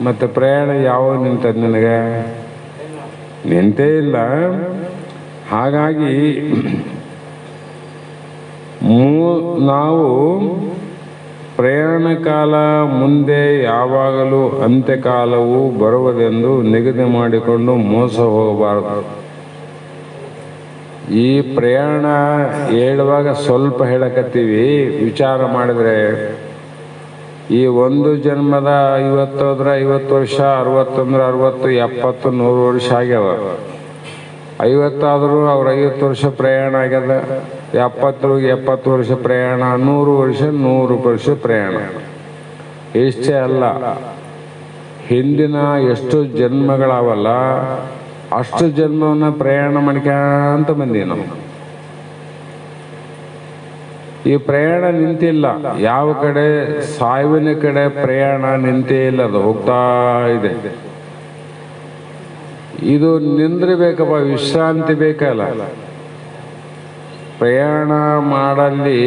ಮತ್ತು ಪ್ರಯಾಣ ಯಾವಾಗ ನಿಂತದ್ದು? ನಿನಗೆ ನಿಂತೇ ಇಲ್ಲ. ಹಾಗಾಗಿ ನಾವು ಪ್ರಯಾಣ ಕಾಲ ಮುಂದೆ ಯಾವಾಗಲೂ ಅಂತ್ಯಕಾಲವು ಬರುವುದೆಂದು ನಿಗದಿ ಮಾಡಿಕೊಂಡು ಮೋಸ ಹೋಗಬಾರದು. ಈ ಪ್ರಯಾಣ ಹೇಳುವಾಗ ಸ್ವಲ್ಪ ಹೇಳಕತ್ತೀವಿ, ವಿಚಾರ ಮಾಡಿದ್ರೆ ಈ ಒಂದು ಜನ್ಮದ 50 ಹೋದ್ರೆ 50 ವರ್ಷ, 60 ಅಂದ್ರೆ 60, 70, 100 ವರ್ಷ ಆಗ್ಯಾವ. 50 ಆದರೂ ಅವ್ರ 50 ವರ್ಷ ಪ್ರಯಾಣ ಆಗ್ಯದ, 70 ವರ್ಷ ಪ್ರಯಾಣ, 100 ವರ್ಷ 100 ವರ್ಷ ಪ್ರಯಾಣ. ಇಷ್ಟೇ ಅಲ್ಲ, ಹಿಂದಿನ ಎಷ್ಟು ಜನ್ಮಗಳಾವಲ್ಲ ಅಷ್ಟು ಜನ್ಮವನ್ನು ಪ್ರಯಾಣ ಮಾಡ್ಕೊಂತ ಬಂದೀವಿ ನಾವು. ಈ ಪ್ರಯಾಣ ನಿಂತಿಲ್ಲ. ಯಾವ ಕಡೆ ಸಾವಿನ ಕಡೆ ಪ್ರಯಾಣ ನಿಂತೇ ಇಲ್ಲ, ಅದು ಹೋಗ್ತಾ ಇದೆ. ಇದು ನಿಂದ್ರಬೇಕಪ್ಪ, ವಿಶ್ರಾಂತಿ ಬೇಕಲ್ಲ. ಪ್ರಯಾಣ ಮಾಡಲ್ಲಿ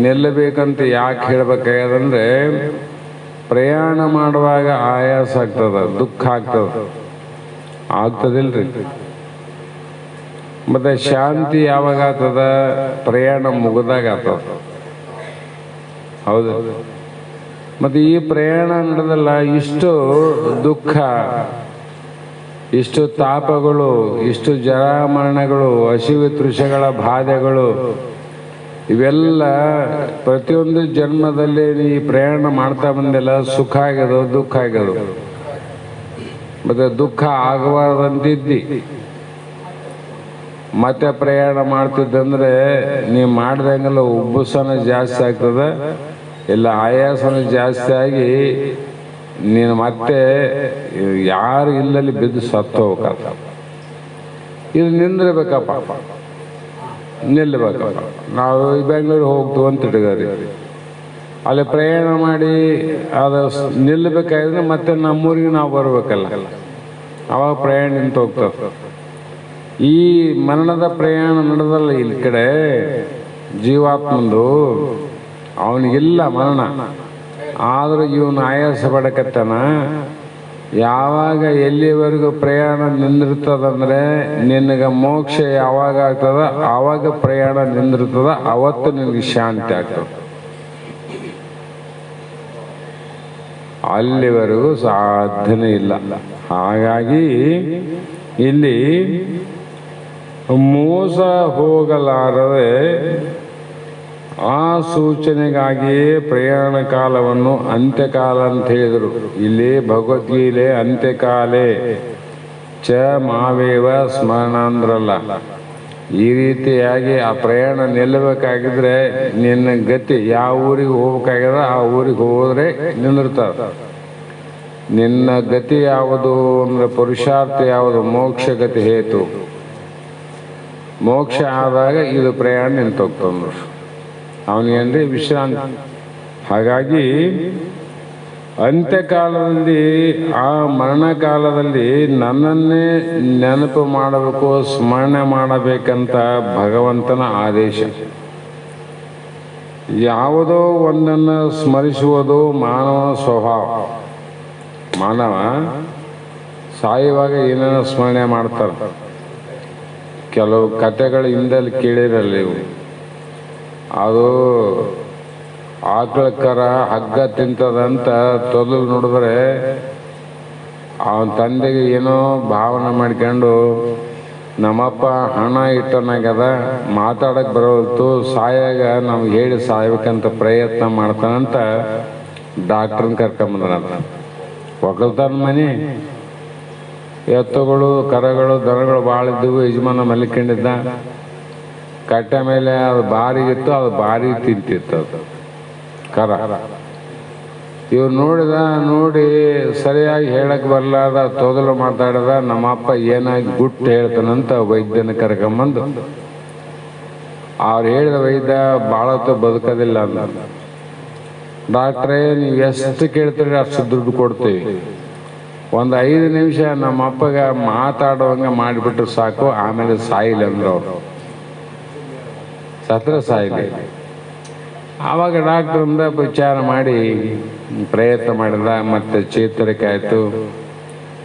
ನಿಲ್ಲಬೇಕಂತ ಯಾಕೆ ಹೇಳ್ಬೇಕಾಗ್ಯದಂದ್ರೆ, ಪ್ರಯಾಣ ಮಾಡುವಾಗ ಆಯಾಸ ಆಗ್ತದ, ದುಃಖ ಆಗ್ತದಿಲ್ರಿ. ಮತ್ತೆ ಶಾಂತಿ ಯಾವಾಗ ಆಗ್ತದ? ಪ್ರಯಾಣ ಮುಗಿದಾಗ ಆಗ್ತದ. ಹೌದು. ಮತ್ತೆ ಈ ಪ್ರಯಾಣ ನಡೆದಲ್ಲ, ಇಷ್ಟು ದುಃಖ, ಇಷ್ಟು ತಾಪಗಳು, ಇಷ್ಟು ಜರಾಮರಣಗಳು, ಹಸಿವು ತೃಷಗಳ ಬಾಧೆಗಳು, ಇವೆಲ್ಲ ಪ್ರತಿಯೊಂದು ಜನ್ಮದಲ್ಲಿ ಈ ಪ್ರಯಾಣ ಮಾಡ್ತಾ ಬಂದಿಲ್ಲ. ಸುಖ ಆಗ್ಯದು, ದುಃಖ ಆಗ್ಯದು. ಮತ್ತೆ ದುಃಖ ಆಗಬಾರ್ದಂತಿದ್ದಿ, ಮತ್ತೆ ಪ್ರಯಾಣ ಮಾಡ್ತಿದ್ದಂದ್ರೆ ನೀವು ಮಾಡ್ದಂಗೆಲ್ಲ ಉಬ್ಬಸನ ಜಾಸ್ತಿ ಆಗ್ತದೆ, ಇಲ್ಲ ಆಯಾಸನ ಜಾಸ್ತಿ ಆಗಿ ನೀನು ಮತ್ತೆ ಯಾರು ಇಲ್ಲಲ್ಲಿ ಬಿದ್ದು ಸತ್ತು ಹೋಗಕ್ಕ. ಇದು ನಿಂದಿರ್ಬೇಕಪ್ಪ, ನಿಲ್ಲಬೇಕಪ್ಪ. ನಾವು ಬೆಂಗಳೂರು ಹೋಗ್ತೀವಿ ಅಂತ ಇಟ್ಕೋರಿ, ಅಲ್ಲಿ ಪ್ರಯಾಣ ಮಾಡಿ ಅದು ನಿಲ್ಲಬೇಕಾದ್ರೆ ಮತ್ತೆ ನಮ್ಮೂರಿಗೆ ನಾವು ಬರ್ಬೇಕಲ್ಲ, ಅವಾಗ ಪ್ರಯಾಣ ನಿಂತು ಹೋಗ್ತದೆ. ಈ ಮರಣದ ಪ್ರಯಾಣ ನಡೆದಲ್ಲ ಇಲ್ಲಿ ಕಡೆ ಜೀವಾತ್ಮಂದು, ಅವನಿಗಿಲ್ಲ ಮರಣ, ಆದರೂ ಇವನು ಆಯಾಸ ಪಡಕತ್ತಾನ. ಯಾವಾಗ ಎಲ್ಲಿವರೆಗೂ ಪ್ರಯಾಣ ನಿಂದಿರ್ತದಂದ್ರೆ ನಿನಗೆ ಮೋಕ್ಷ ಯಾವಾಗ ಆಗ್ತದ ಆವಾಗ ಪ್ರಯಾಣ ನಿಂದಿರ್ತದ, ಅವತ್ತು ನಿನಗೆ ಶಾಂತಿ ಆಗ್ತದೆ. ಅಲ್ಲಿವರೆಗೂ ಸಾಧ್ಯನೇ ಇಲ್ಲ. ಹಾಗಾಗಿ ಇಲ್ಲಿ ಮೋಸ ಹೋಗಲಾರದೆ ಆ ಸೂಚನೆಗಾಗಿಯೇ ಪ್ರಯಾಣ ಕಾಲವನ್ನು ಅಂತ್ಯಕಾಲ ಅಂತ ಹೇಳಿದರು. ಇಲ್ಲಿ ಭಗವದ್ಗೀತೆ ಅಂತ್ಯಕಾಲೇ ಚ ಮಾವೇವ ಸ್ಮರಣ ಅಂದ್ರಲ್ಲ. ಈ ರೀತಿಯಾಗಿ ಆ ಪ್ರಯಾಣ ನಿಲ್ಲಬೇಕಾಗಿದ್ರೆ ನಿನ್ನ ಗತಿ ಯಾವ ಊರಿಗೆ ಹೋಗ್ಬೇಕಾಗ್ಯದ ಆ ಊರಿಗೆ ಹೋದ್ರೆ ನಿಂದಿರ್ತಾರ. ನಿನ್ನ ಗತಿ ಯಾವುದು ಅಂದ್ರೆ ಪುರುಷಾರ್ಥ ಯಾವುದು? ಮೋಕ್ಷ ಗತಿ ಹೇತು. ಮೋಕ್ಷ ಆದಾಗ ಇದು ಪ್ರಯಾಣ ನಿಂತೋಗ್ತಂದ್ರು. ಅವನಿಗೇನ್ರಿ ವಿಶ್ರಾಂತಿ. ಹಾಗಾಗಿ ಅಂತ್ಯಕಾಲದಲ್ಲಿ ಆ ಮರಣಕಾಲದಲ್ಲಿ ನನ್ನನ್ನೇ ನೆನಪು ಮಾಡಬೇಕು, ಸ್ಮರಣೆ ಮಾಡಬೇಕಂತ ಭಗವಂತನ ಆದೇಶ. ಯಾವುದೋ ಒಂದನ್ನು ಸ್ಮರಿಸುವುದು ಮಾನವನ ಸ್ವಭಾವ. ಮಾನವ ಸಾಯುವಾಗ ಏನೇನೋ ಸ್ಮರಣೆ ಮಾಡ್ತಾರೆ. ಕೆಲವು ಕಥೆಗಳು ಹಿಂದಲ್ಲಿ ಕೇಳಿರಲ್ಲ ಇವು. ಅದು ಆಕಳ ಕರ ಹಗ್ಗ ತಿಂತದಂತ ತೊದಲು ನೋಡಿದ್ರೆ ಅವನ ತಂದೆಗೆ ಏನೋ ಭಾವನೆ ಮಾಡ್ಕೊಂಡು ನಮ್ಮಪ್ಪ ಹಣ ಇಟ್ಟನಾಗ್ಯದ, ಮಾತಾಡಕ್ಕೆ ಬರೋಲ್ತು, ಸಾಯಾಗ ನಮ್ಗೆ ಹೇಳಿ ಸಾಯ್ಬೇಕಂತ ಪ್ರಯತ್ನ ಮಾಡ್ತಾನಂತ ಡಾಕ್ಟ್ರನ್ನ ಕರ್ಕೊಂಬಂದ್ರಂತ. ಒಕ್ಕಲ್ತನ ಮನೆ, ಎತ್ತುಗಳು ಕರಗಳು ದನಗಳು ಭಾಳ ಇದ್ದವು. ಯಜಮಾನ ಮಲ್ಕೊಂಡಿದ್ದ, ಕಟ್ಟೆ ಮೇಲೆ ಅದು ಬಾರಿಗಿತ್ತು, ಅದು ಬಾರಿ ತಿಂತಿತ್ತು ಅದು ಕರ. ಇವ್ರು ನೋಡಿ ಸರಿಯಾಗಿ ಹೇಳಕ್ ಬರ್ಲಾದ ತೊದಲು ಮಾತಾಡದ. ನಮ್ಮಪ್ಪ ಏನಾಗಿ ಗುಟ್ಟು ಹೇಳ್ತಾನಂತ ವೈದ್ಯನ ಕರ್ಕೊಂಬಂದು ಅವ್ರು ಹೇಳಿದ ವೈದ್ಯ ಭಾಳತ್ತು ಬದುಕೋದಿಲ್ಲ ಅಂದ. ಡಾಕ್ಟ್ರೇ ನೀವು ಎಷ್ಟು ಕೇಳ್ತೀರಿ ಅಷ್ಟು ದುಡ್ಡು ಕೊಡ್ತೀವಿ, ಒಂದು 5 ನಿಮಿಷ ನಮ್ಮ ಅಪ್ಪಗ ಮಾತಾಡುವಂಗೆ ಮಾಡಿಬಿಟ್ರೆ ಸಾಕು, ಆಮೇಲೆ ಸಾಯಿಲ್ಲ ಅಂದ್ರು ಅವರು. ಸತ್ರ ಸಾಯಿಲಿ. ಆವಾಗ ಡಾಕ್ಟ್ರಿಂದ ವಿಚಾರ ಮಾಡಿ ಪ್ರಯತ್ನ ಮಾಡಿದ. ಮತ್ತೆ ಚೇತರಿಕೆ ಆಯಿತು.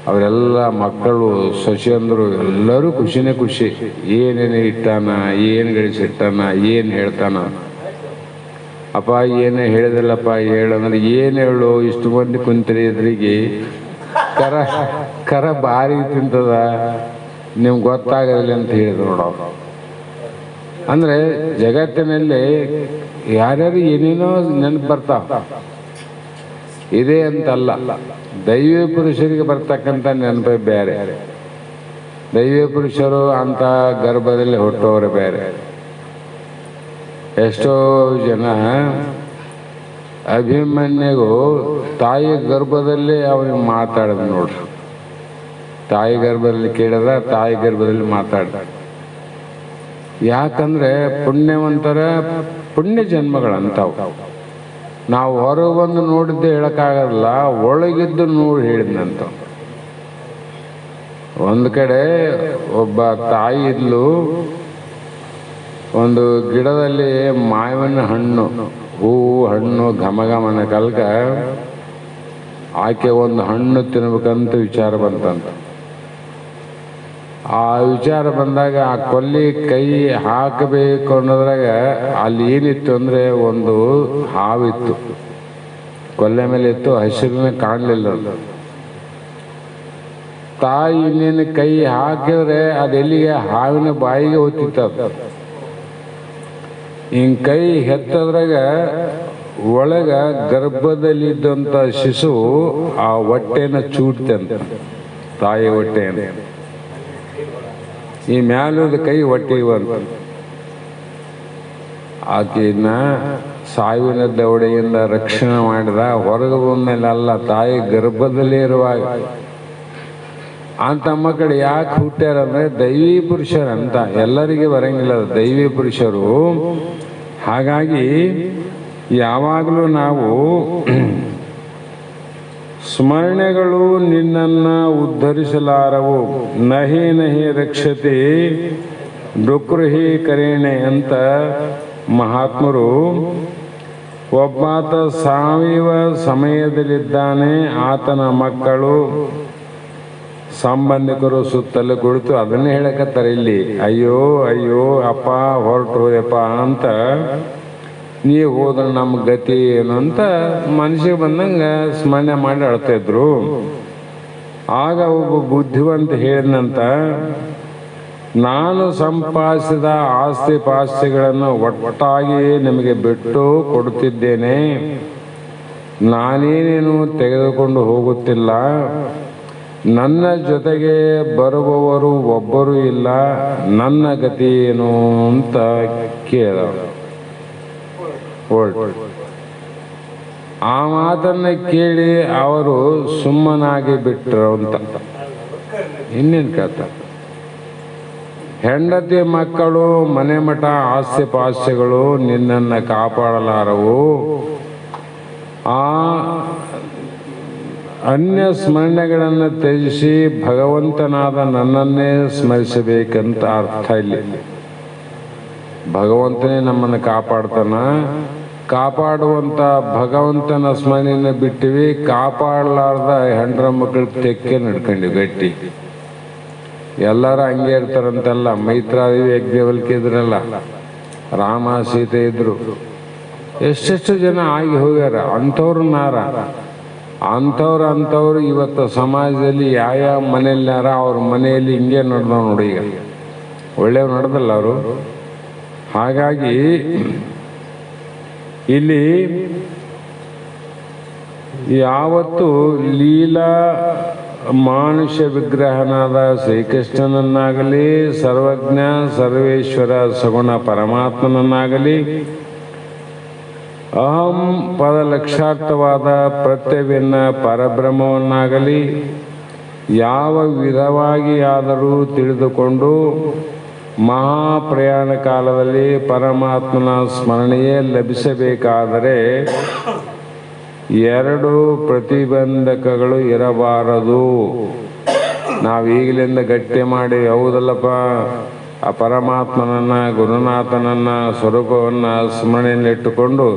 ಅವರೆಲ್ಲ ಮಕ್ಕಳು ಸೊಸೆಯಂದರು ಎಲ್ಲರೂ ಖುಷಿನೇ ಖುಷಿ. ಏನೇನು ಇಟ್ಟಾನ, ಏನು ಗಳಿಸಿಟ್ಟಾನ, ಏನು ಹೇಳ್ತಾನ. ಅಪ್ಪ ಏನೇ ಹೇಳಿದಿಲ್ಲಪ್ಪ, ಹೇಳಂದ್ರೆ ಏನು ಹೇಳು, ಇಷ್ಟು ಮಂದಿ ಕುಂತಿರಿ ಎದುರಿಗೆ, ಕರ ಭಾರಿ ತಿಂತದ, ನಿಮ್ಗೆ ಗೊತ್ತಾಗೋದಿಲ್ಲ ಅಂತ ಹೇಳಿದ್ರು ನೋಡೋರು. ಅಂದರೆ ಜಗತ್ತಿನಲ್ಲಿ ಯಾರ್ಯಾರು ಏನೇನೋ ನೆನಪು ಬರ್ತಾವ. ಇದೇ ಅಂತಲ್ಲ, ದೈವ ಪುರುಷರಿಗೆ ಬರ್ತಕ್ಕಂಥ ನೆನಪೇ ಬೇರೆ. ದೈವ ಪುರುಷರು ಅಂತ ಗರ್ಭದಲ್ಲಿ ಹುಟ್ಟೋರು ಬೇರೆ. ಎಷ್ಟೋ ಜನ ಅಭಿಮನ್ಯಗೂ ತಾಯಿ ಗರ್ಭದಲ್ಲಿ ಅವನಿಗೆ ಮಾತಾಡೋದು ನೋಡ್ರಿ. ತಾಯಿ ಗರ್ಭದಲ್ಲಿ ಕೇಳಿದ, ತಾಯಿ ಗರ್ಭದಲ್ಲಿ ಮಾತಾಡ್ದ. ಯಾಕಂದ್ರೆ ಪುಣ್ಯವಂತರ ಪುಣ್ಯ ಜನ್ಮಗಳಂತಾವು. ನಾವು ಹೊರಗೊಂದು ನೋಡಿದ್ದೆ ಹೇಳಕ್ಕಾಗಲ್ಲ, ಒಳಗಿದ್ದು ನೋಡಿ ಹೇಳಿದ್ನಂತ. ಒಂದು ಕಡೆ ಒಬ್ಬ ತಾಯಿ ಇದ್ಲು. ಒಂದು ಗಿಡದಲ್ಲಿ ಮಾವಿನ ಹಣ್ಣು, ಹೂವು ಹಣ್ಣು ಘಮಘಮನ ಕಲ್ಕ ಆಕೆ ಒಂದು ಹಣ್ಣು ತಿನ್ಬೇಕಂತ ವಿಚಾರ ಬಂತಂತ. ಆ ವಿಚಾರ ಬಂದಾಗ ಆ ಕೊಲ್ಲಿ ಕೈ ಹಾಕಬೇಕು ಅನ್ನೋದ್ರಾಗ ಅಲ್ಲಿ ಏನಿತ್ತು ಅಂದರೆ ಒಂದು ಹಾವಿತ್ತು, ಕೊಲ್ಲೆ ಮೇಲೆ ಇತ್ತು, ಹಸಿರನ್ನ ಕಾಣಲಿಲ್ಲ. ತಾಯಿ ಇನ್ನೇನು ಕೈ ಹಾಕಿದ್ರೆ ಅದೆಲ್ಲಿಗೆ ಹಾವಿನ ಬಾಯಿಗೆ ಹೋಗ್ತಿತ್ತು. ಹಿಂಗೆ ಕೈ ಹೆತ್ತದ್ರಾಗ ಒಳಗ ಗರ್ಭದಲ್ಲಿದ್ದಂಥ ಶಿಶು ಆ ಹೊಟ್ಟೆನ ಚೂಡ್ತಂತ, ತಾಯಿ ಹೊಟ್ಟೆನ. ಈ ಮ್ಯಾಲದ ಕೈ ಹೊಟ್ಟೆವಂತ. ಆಕೆಯನ್ನ ಸಾವಿನ ದವಡೆಯಿಂದ ರಕ್ಷಣೆ ಮಾಡಿದ. ಹೊರಗೆ ಬಂದ್ಮೇಲೆ ಅಲ್ಲ, ತಾಯಿ ಗರ್ಭದಲ್ಲೇ ಇರುವಾಗ. ಅಂತ ಮಕ್ಕಳು ಯಾಕೆ ಹುಟ್ಟ್ಯಾರಂದ್ರೆ ದೈವಿ ಪುರುಷರಂತ. ಎಲ್ಲರಿಗೆ ಬರಂಗಿಲ್ಲ ದೈವಿ ಪುರುಷರು. ಹಾಗಾಗಿ ಯಾವಾಗಲೂ ನಾವು ಸ್ಮರಣೆಗಳು ನಿನ್ನನ್ನು ಉದ್ಧರಿಸಲಾರವು. ನಹಿ ನಹಿ ರಕ್ಷತೆ ಡುಕೃಹಿ ಕರೇಣೆ ಅಂತ ಮಹಾತ್ಮರು. ಒಬ್ಬಾತ ಸಾಯುವ ಸಮಯದಲ್ಲಿದ್ದಾನೆ, ಆತನ ಮಕ್ಕಳು ಸಂಬಂಧಿಕರು ಸುತ್ತಲೂ ಕುಳಿತು ಅದನ್ನೇ ಹೇಳಕತ್ತಾರೆ ಇಲ್ಲಿ. ಅಯ್ಯೋ ಅಯ್ಯೋ ಅಪ್ಪ ಹೊರಟು ಹೋದಪ್ಪ ಅಂತ, ನೀವು ಹೋದ್ರೆ ನಮ್ಮ ಗತಿ ಏನು ಅಂತ ಮನಸ್ಸಿಗೆ ಬಂದಂಗೆ ಸ್ಮರಣೆ ಮಾಡಿ ಅಳ್ತಾ ಇದ್ರು. ಆಗ ಒಬ್ಬ ಬುದ್ಧಿವಂತ ಹೇಳಿದಂತ, ನಾನು ಸಂಪಾದಿಸಿದ ಆಸ್ತಿ ಪಾಸ್ತಿಗಳನ್ನು ಒಟ್ಟಾಗಿ ನಿಮಗೆ ಬಿಟ್ಟು ಕೊಡುತ್ತಿದ್ದೇನೆ, ನಾನೇನೇನು ತೆಗೆದುಕೊಂಡು ಹೋಗುತ್ತಿಲ್ಲ. ನನ್ನ ಜೊತೆಗೆ ಬರುವವರು ಒಬ್ಬರು ಇಲ್ಲ, ನನ್ನ ಗತಿ ಏನು ಅಂತ ಕೇಳ. ಆ ಮಾತನ್ನ ಕೇಳಿ ಅವರು ಸುಮ್ಮನಾಗಿ ಬಿಟ್ಟರು ಅಂತ. ಇನ್ನೇನು ಕೇಳ್ತಾರೆ? ಹೆಂಡತಿ ಮಕ್ಕಳು ಮನೆ ಮಠ ಆಸ್ತಿ ಪಾಸ್ತಿಗಳು ನಿನ್ನನ್ನು ಕಾಪಾಡಲಾರವು. ಆ ಅನ್ಯ ಸ್ಮರಣೆಗಳನ್ನು ತ್ಯಜಿಸಿ ಭಗವಂತನಾದ ನನ್ನನ್ನೇ ಸ್ಮರಿಸಬೇಕಂತ ಅರ್ಥ ಇಲ್ಲಿ. ಭಗವಂತನೇ ನಮ್ಮನ್ನು ಕಾಪಾಡ್ತಾನ. ಕಾಪಾಡುವಂಥ ಭಗವಂತನ ಸ್ಮರಣೆಯನ್ನು ಬಿಟ್ಟಿವಿ, ಕಾಪಾಡಲಾರ್ದ ಹೆಂಡ್ರ ಮಕ್ಕಳು ತೆಕ್ಕೆ ನಡ್ಕೊಂಡಿವಿ ಗಟ್ಟಿ. ಎಲ್ಲರೂ ಹಂಗೆ ಇರ್ತಾರಂತಲ್ಲ. ಮೈತ್ರಾದೇವಿ ಯಜ್ಞವಲ್ಕೆ ಇದ್ರಲ್ಲ, ರಾಮ ಸೀತೆ ಇದ್ರು, ಎಷ್ಟೆಷ್ಟು ಜನ ಆಗಿ ಹೋಗ್ಯಾರ. ಅಂಥವ್ರು ಅಂಥವ್ರು ಇವತ್ತು ಸಮಾಜದಲ್ಲಿ ಯಾವ ಮನೆಯಲ್ಲಾರ ಅವ್ರ ಮನೆಯಲ್ಲಿ ಹಿಂಗೆ ನಡೆದವ್ ನೋಡಿ. ಈಗ ಒಳ್ಳೆಯವ್ರು ನಡೆದಲ್ಲ ಅವರು. ಹಾಗಾಗಿ ಇಲ್ಲಿ ಯಾವತ್ತು ಲೀಲಾ ಮಾನುಷ್ಯ ವಿಗ್ರಹನಾದ ಶ್ರೀಕೃಷ್ಣನನ್ನಾಗಲಿ, ಸರ್ವಜ್ಞ ಸರ್ವೇಶ್ವರ ಸಗುಣ ಪರಮಾತ್ಮನನ್ನಾಗಲಿ, ಅಹಂ ಪದ ಲಕ್ಷಾರ್ಥವಾದ ಪ್ರತ್ಯವಿನ್ನ ಪರಬ್ರಹ್ಮವನ್ನಾಗಲಿ ಯಾವ ವಿಧವಾಗಿ ಆದರೂ ತಿಳಿದುಕೊಂಡು ಮಹಾಪ್ರಯಾಣ ಕಾಲದಲ್ಲಿ ಪರಮಾತ್ಮನ ಸ್ಮರಣೆಯೇ ಲಭಿಸಬೇಕಾದರೆ ಎರಡು ಪ್ರತಿಬಂಧಕಗಳು ಇರಬಾರದು. ನಾವೀಗಲಿಂದ ಗಟ್ಟಿ ಮಾಡಿ ಹೌದಲ್ಲಪ್ಪ ಆ ಪರಮಾತ್ಮನನ್ನ, ಗುರುನಾಥನನ್ನ, ಸ್ವರೂಪವನ್ನು ಸ್ಮರಣೆಯಲ್ಲಿಟ್ಟುಕೊಂಡು